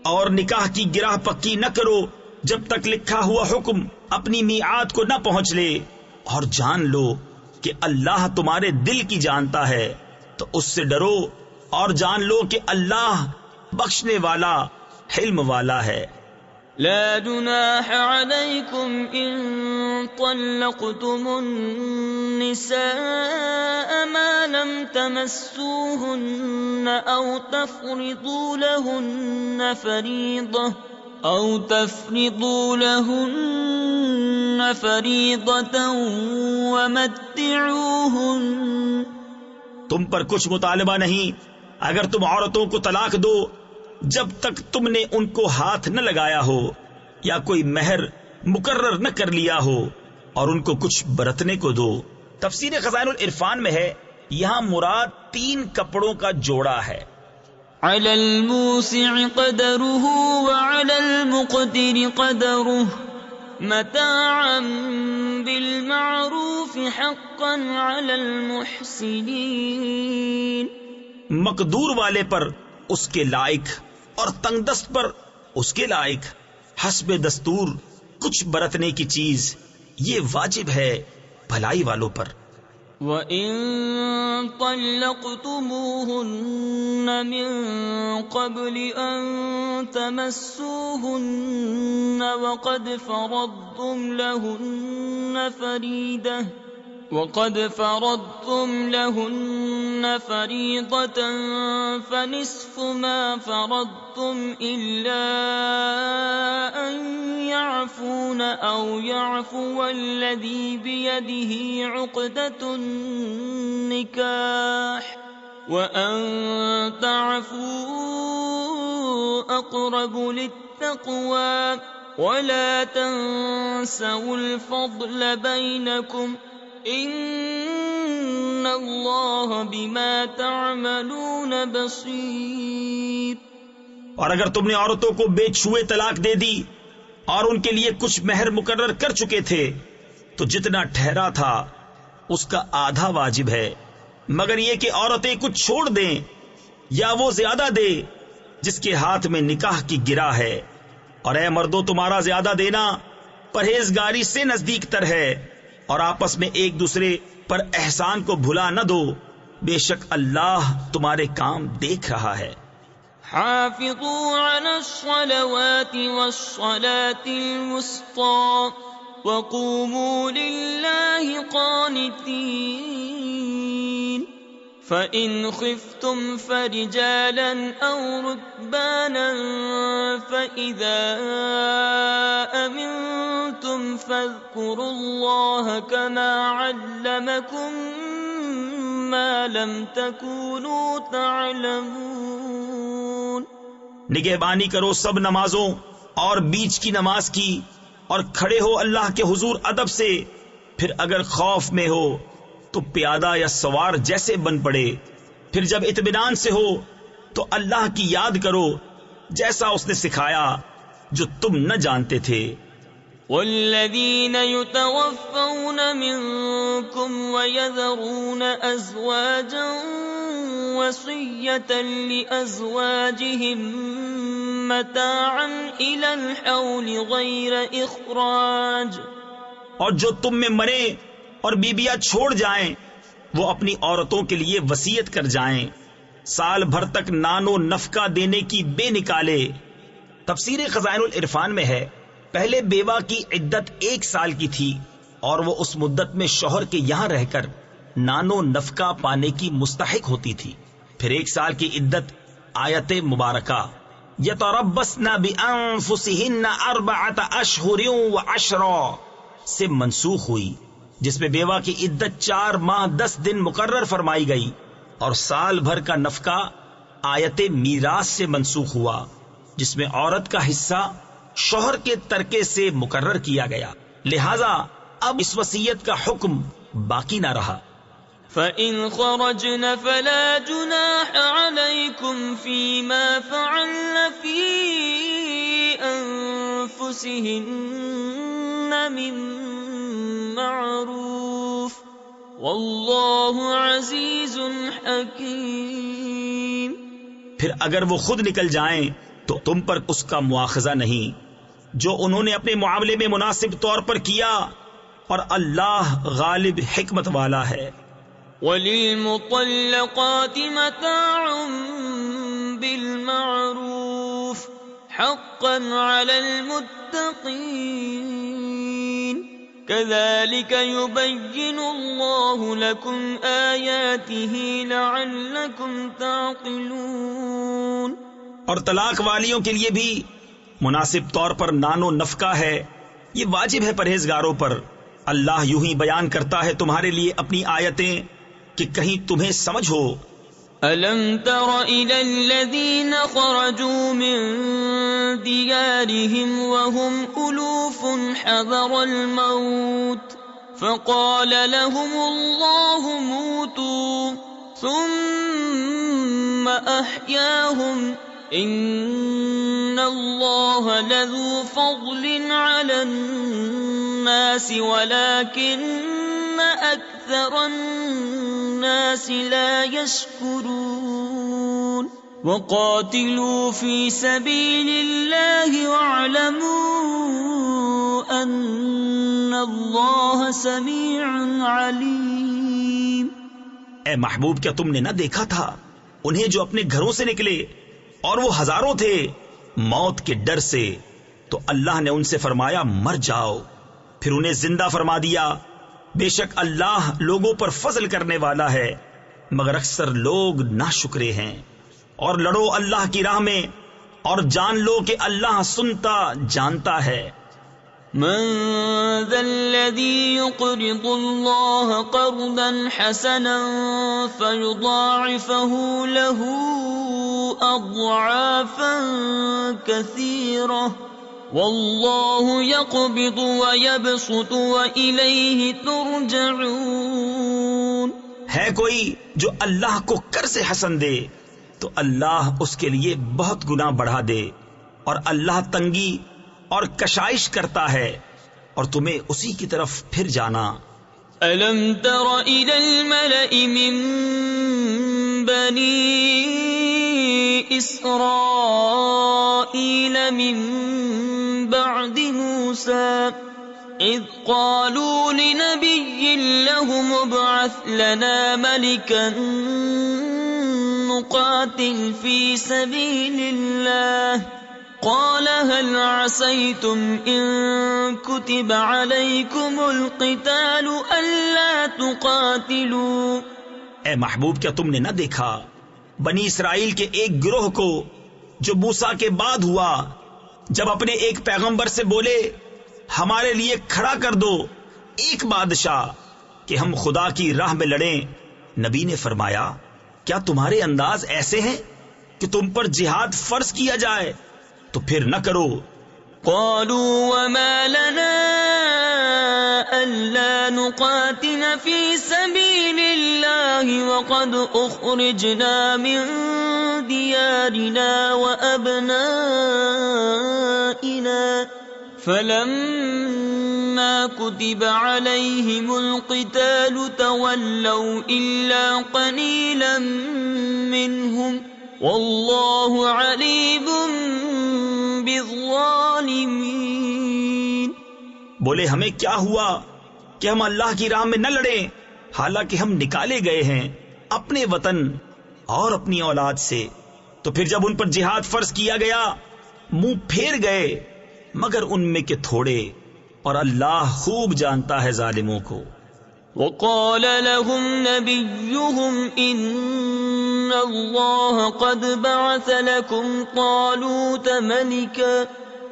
اور نکاح کی گرہ پکی نہ کرو جب تک لکھا ہوا حکم اپنی میعاد کو نہ پہنچ لے، اور جان لو کہ اللہ تمہارے دل کی جانتا ہے، تو اس سے ڈرو اور جان لو کہ اللہ بخشنے والا حلم والا ہے۔ لا جناح عليكم إن طلقتم النساء ما لم تمسوهن أو تفرضوا لهن فريضة ومتعوهن۔ تم پر کچھ مطالبہ نہیں اگر تم عورتوں کو طلاق دو جب تک تم نے ان کو ہاتھ نہ لگایا ہو یا کوئی مہر مقرر نہ کر لیا ہو، اور ان کو کچھ برتنے کو دو۔ تفسیر خزائن العرفان میں ہے، یہاں مراد 3 کپڑوں کا جوڑا ہے۔ على الموسع قدره وعلى المقتر قدره متاعا بالمعروف حقا على المحسنين۔ مقدور والے پر اس کے لائق اور تنگ دست پر اس کے لائق، حسب دستور کچھ برتنے کی چیز، یہ واجب ہے بھلائی والوں پر۔ وَإِن طَلَّقْتُمُوهُنَّ مِن قَبْلِ أَن تَمَسُّوهُنَّ وَقَدْ فَرَضْتُمْ لَهُنَّ فَرِيضَةً فَنِصْفُ مَا فَرَضْتُمْ إِلَّا أَن يَعْفُونَ أَوْ يَعْفُوَ الَّذِي بِيَدِهِ عُقْدَةُ النِّكَاحِ وَأَن تَعْفُوا أَقْرَبُ لِلتَّقْوَى وَلَا تَنسَوُا الْفَضْلَ بَيْنَكُمْ ان اللہ بما تعملون بصیر۔ اور اگر تم نے عورتوں کو بے چھوئے طلاق دے دی اور ان کے لیے کچھ مہر مقرر کر چکے تھے، تو جتنا ٹھہرا تھا اس کا آدھا واجب ہے، مگر یہ کہ عورتیں کچھ چھوڑ دیں یا وہ زیادہ دے جس کے ہاتھ میں نکاح کی گرا ہے۔ اور اے مردو، تمہارا زیادہ دینا پرہیزگاری سے نزدیک تر ہے، اور آپس میں ایک دوسرے پر احسان کو بھلا نہ دو، بے شک اللہ تمہارے کام دیکھ رہا ہے۔ حافظوا على الصلوات والصلاة الوسطى وقوموا لله قانتين، فإن خفتم فرجالا أو ركبانا فإذا أمنتم فاذكروا الله كما علمكم ما لم تكونوا تعلمون۔ نگہبانی کرو سب نمازوں اور بیچ کی نماز کی، اور کھڑے ہو اللہ کے حضور ادب سے، پھر اگر خوف میں ہو تو پیادہ یا سوار جیسے بن پڑے، پھر جب اطمینان سے ہو تو اللہ کی یاد کرو جیسا اس نے سکھایا جو تم نہ جانتے تھے۔ والذین یتوفون منکم ویذرون ازواجا وصیۃ لازواجہم متاعا الی الحول غیر اخراج، اور جو تم میں مرے اور بیبیاں چھوڑ جائیں وہ اپنی عورتوں کے لیے وصیت کر جائیں، سال بھر تک نان و نفقہ دینے کی بے نکالے۔ تفسیر خزائن العرفان میں ہے، پہلے بیوہ کی عدت 1 سال کی تھی، اور وہ اس مدت میں شوہر کے یہاں رہ کر نان و نفقہ پانے کی مستحق ہوتی تھی۔ پھر 1 سال کی عدت آیت مبارکہ یتربصن بانفسہن 4 اشہر و10 سے منسوخ ہوئی، جس میں بیوہ کی عدت 4 ماہ 10 دن مقرر فرمائی گئی، اور سال بھر کا نفقہ آیت میراث سے منسوخ ہوا، جس میں عورت کا حصہ شوہر کے ترکے سے مقرر کیا گیا، لہذا اب اس وصیت کا حکم باقی نہ رہا۔ فَإِنْ خَرَجْنَ فَلَا جُنَاحَ عَلَيْكُمْ فِي مَا فَعَلْنَ فِي أَنفُسِهِنَّ مِن مَّعْرُوفٍ وَاللَّهُ عَزِيزٌ حَكِيمٌ۔ پھر اگر وہ خود نکل جائیں تو تم پر اس کا مواخذہ نہیں، جو انہوں نے اپنے معاملے میں مناسب طور پر کیا، اور اللہ غالب حکمت والا ہے۔ وَلِلْمُطَلَّقَاتِ مَتَاعٌ بِالْمَعْرُوفِ حَقًّا عَلَى الْمُتَّقِينَ كَذَلِكَ يُبَيِّنُ اللَّهُ لَكُمْ آيَاتِهِ لَعَلَّكُمْ تَعْقِلُونَ۔ اور طلاق والیوں کے لیے بھی مناسب طور پر نان و نفقہ ہے، یہ واجب ہے پرہیزگاروں پر۔ اللہ یوں ہی بیان کرتا ہے تمہارے لیے اپنی آیتیں کہ کہیں تمہیں سمجھ ہو۔ أَلَمْ تَرَ إِلَى الَّذِينَ خَرَجُوا مِن دِيَارِهِمْ وَهُمْ أُلُوفٌ حَذَرَ الْمَوْتِ فَقَالَ لَهُمُ اللَّهُ مُوتُوا ثُمَّ أَحْيَاهُمْ إِنَّ اللَّهَ لَذُو فَضْلٍ عَلَى النَّاسِ وَلَكِنَّ أَكْثَرَ النَّاسِ لَا يَشْكُرُونَ۔ وَقَاتِلُوا فِي سَبِيلِ اللَّهِ وَاعْلَمُوا أَنَّ اللَّهَ سَمِيعٌ عَلِيمٌ۔ اے محبوب، کیا تم نے نہ دیکھا تھا انہیں جو اپنے گھروں سے نکلے اور وہ ہزاروں تھے موت کے ڈر سے، تو اللہ نے ان سے فرمایا مر جاؤ، پھر انہیں زندہ فرما دیا۔ بے شک اللہ لوگوں پر فضل کرنے والا ہے، مگر اکثر لوگ ناشکرے ہیں۔ اور لڑو اللہ کی راہ میں، اور جان لو کہ اللہ سنتا جانتا ہے۔ من ذا الذي يقرض الله قرضا حسنا فيضاعفه له أضعافا كثيرة والله يقبض ويبسط وإليه ترجعون۔ ہے کوئی جو اللہ کو قرض حسن دے تو اللہ اس کے لیے بہت گنا بڑھا دے، اور اللہ تنگی اور کشائش کرتا ہے، اور تمہیں اسی کی طرف پھر جانا۔ أَلَمْ تَرَ إِلَى الْمَلَإِ مِن بَنِي إِسْرَائِيلَ مِن بَعْدِ مُوسَىٰ إِذْ قَالُوا لِنَبِيٍّ لَّهُمُ ابْعَثْ لَنَا مَلِكًا نُّقَاتِلْ فِي سَبِيلِ اللَّهِ قال هل عسيتم إن كتب عليكم القتال ألا تقاتلوا۔ اے محبوب، کیا تم نے نہ دیکھا بنی اسرائیل کے ایک گروہ کو جو موسیٰ کے بعد ہوا، جب اپنے ایک پیغمبر سے بولے ہمارے لیے کھڑا کر دو ایک بادشاہ کہ ہم خدا کی راہ میں لڑیں۔ نبی نے فرمایا کیا تمہارے انداز ایسے ہیں کہ تم پر جہاد فرض کیا جائے؟ تو پھر نہ کرو۔ قالوا وما لنا ألا نقاتل في سبيل الله وقد أخرجنا من ديارنا وأبنائنا فلما كتب عليهم القتال تولوا إلا قليلا منهم والله عليم بالظالمين۔ بولے ہمیں کیا ہوا کہ ہم اللہ کی راہ میں نہ لڑیں، حالانکہ ہم نکالے گئے ہیں اپنے وطن اور اپنی اولاد سے۔ تو پھر جب ان پر جہاد فرض کیا گیا منہ پھیر گئے مگر ان میں کے تھوڑے، اور اللہ خوب جانتا ہے ظالموں کو۔ وقال لهم نبيهم إن الله قد بعث لكم طالوت ملكا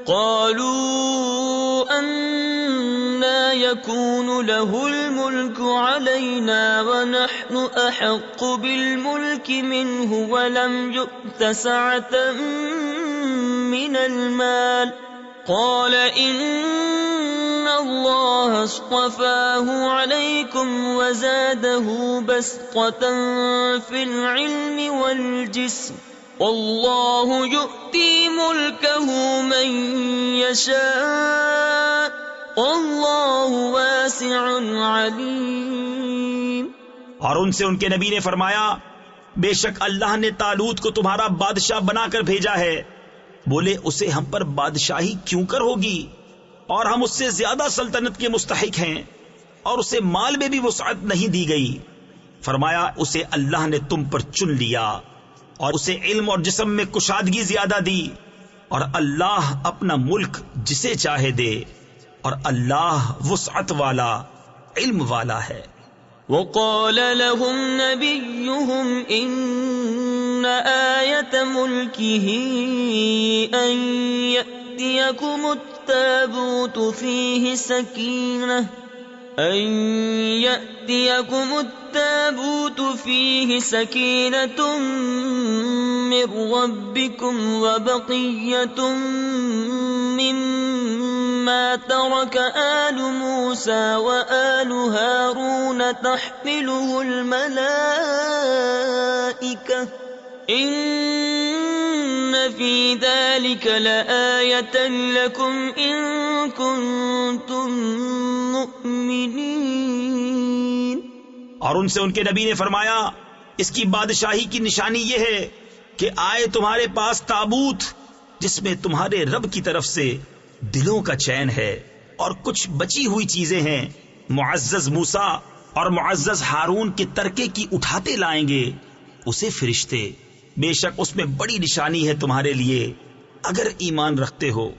قالوا أنى يكون له الملك علينا ونحن أحق بالملك منه ولم يؤت سعة من المال قال إن الله اصطفاه عليكم وزاده بسطة في العلم والجسم والله يؤتي ملكه من يشاء والله واسع عليم۔ اور ان سے ان کے نبی نے فرمایا بے شک اللہ نے طالوت کو تمہارا بادشاہ بنا کر بھیجا ہے، بولے اسے ہم پر بادشاہی کیوں کر ہوگی اور ہم اس سے زیادہ سلطنت کے مستحق ہیں اور اسے مال میں بھی وسعت نہیں دی گئی. فرمایا اسے اللہ نے تم پر چن لیا اور اسے علم اور جسم میں کشادگی زیادہ دی اور اللہ اپنا ملک جسے چاہے دے اور اللہ وسعت والا علم والا ہے. وقال لهم نبيهم إن آية ملكه أن يأتيكم التابوت فيه سكينة من ربكم وبقية مما ترك آل موسى وآل هارون تحمله الملائكة إن في ذلك لآية لكم إن كنتم مؤمنين. اور ان سے ان کے نبی نے فرمایا اس کی بادشاہی کی نشانی یہ ہے کہ آئے تمہارے پاس تابوت جس میں تمہارے رب کی طرف سے دلوں کا چین ہے اور کچھ بچی ہوئی چیزیں ہیں. معزز موسیٰ اور معزز ہارون کے ترکے کی اٹھاتے لائیں گے اسے فرشتے. بے شک اس میں بڑی نشانی ہے تمہارے لیے اگر ایمان رکھتے ہو.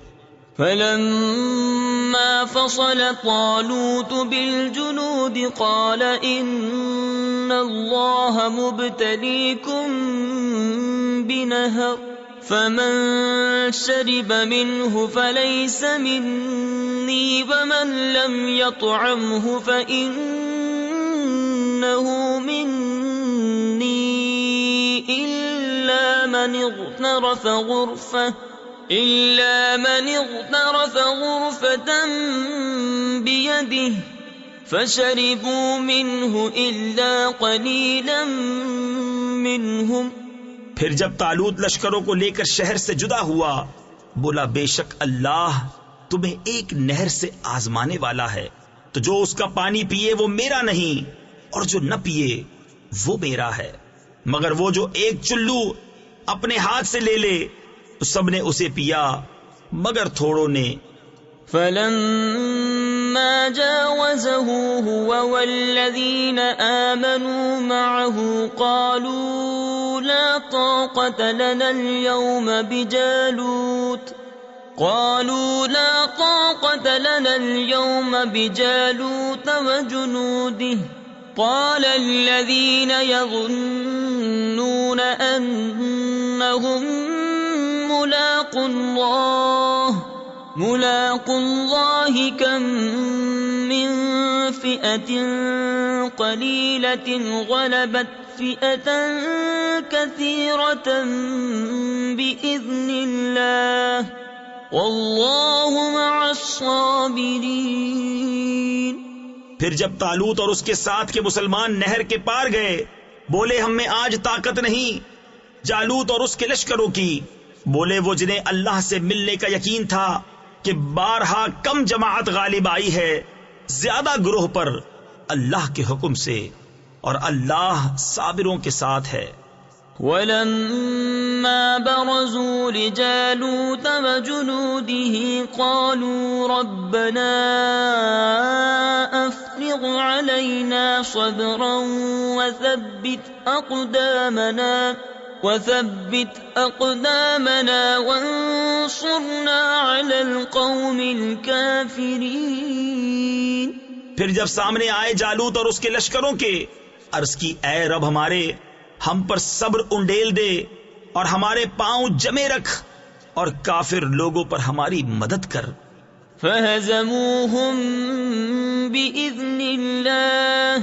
فلما فصل طالوت بالجنود قال إن الله مبتليكم بنهر فمن شرب منه فليس مني ومن لم يطعمه فإنه مني إلا من اغترف غرفة بيده فشربوا منه إلا قليلا منهم. پھر جب طالوت لشکروں کو لے کر شہر سے جدا ہوا بولا بے شک اللہ تمہیں ایک نہر سے آزمانے والا ہے تو جو اس کا پانی پیے وہ میرا نہیں اور جو نہ پیے وہ میرا ہے مگر وہ جو ایک چلو اپنے ہاتھ سے لے لے تو سب نے اسے پیا مگر تھوڑوں نے. فلما جاوزه هو والذين آمنوا معه قالوا لا طاقة لنا اليوم بجالوت وجنوده. قال الذين يظنون أنهم ملاق الله كم من فئة قليلة غلبت فئة كثيرة بإذن الله والله مع الصابرين. پھر جب طالوت اور اس کے ساتھ کے مسلمان نہر کے پار گئے بولے ہم میں آج طاقت نہیں جالوت اور اس کے لشکروں کی. بولے وہ جنہیں اللہ سے ملنے کا یقین تھا کہ بارہا کم جماعت غالب آئی ہے زیادہ گروہ پر اللہ کے حکم سے اور اللہ صابروں کے ساتھ ہے. وَلَمَّا بَرَزُوا لِجَالُوتَ وَجُنُودِهِ قَالُوا رَبَّنَا أَفْرِغْ عَلَيْنَا صَبْرًا وثبت أقدامنا وانصرنا على القوم الكافرين. پھر جب سامنے آئے جالوت اور اس کے لشکروں کے عرض کی اے رب ہمارے ہم پر صبر انڈیل دے اور ہمارے پاؤں جمے رکھ اور کافر لوگوں پر ہماری مدد کر. فهزموهم بإذن الله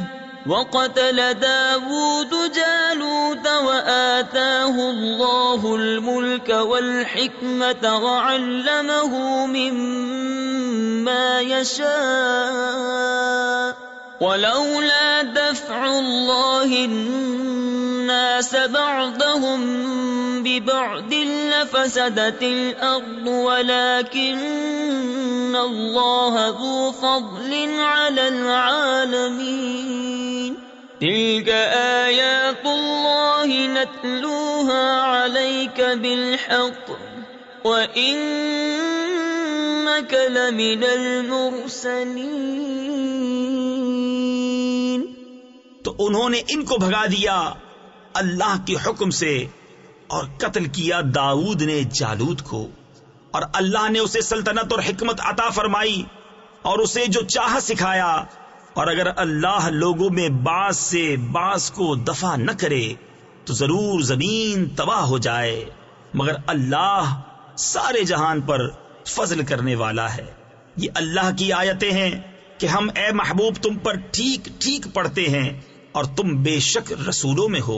وقتل داود جالوت وآتاه الله الملك والحكمة وعلمه مما يشاء ولولا دفع الله الناس بعضهم ببعض لفسدت الأرض ولكن الله ذو فضل على العالمين. تلك آيات الله نتلوها عليك بالحق وَإِنَّكَ لَمِنَ الْمُرْسَلِينَ. تو انہوں نے ان کو بھگا دیا اللہ کے حکم سے اور قتل کیا داؤد نے جالوت کو، اور اللہ نے اسے سلطنت اور حکمت عطا فرمائی اور اسے جو چاہا سکھایا. اور اگر اللہ لوگوں میں بعض سے بعض کو دفع نہ کرے تو ضرور زمین تباہ ہو جائے، مگر اللہ سارے جہان پر فضل کرنے والا ہے. یہ اللہ کی آیتیں ہیں کہ ہم اے محبوب تم پر ٹھیک ٹھیک پڑھتے ہیں اور تم بے شک رسولوں میں ہو.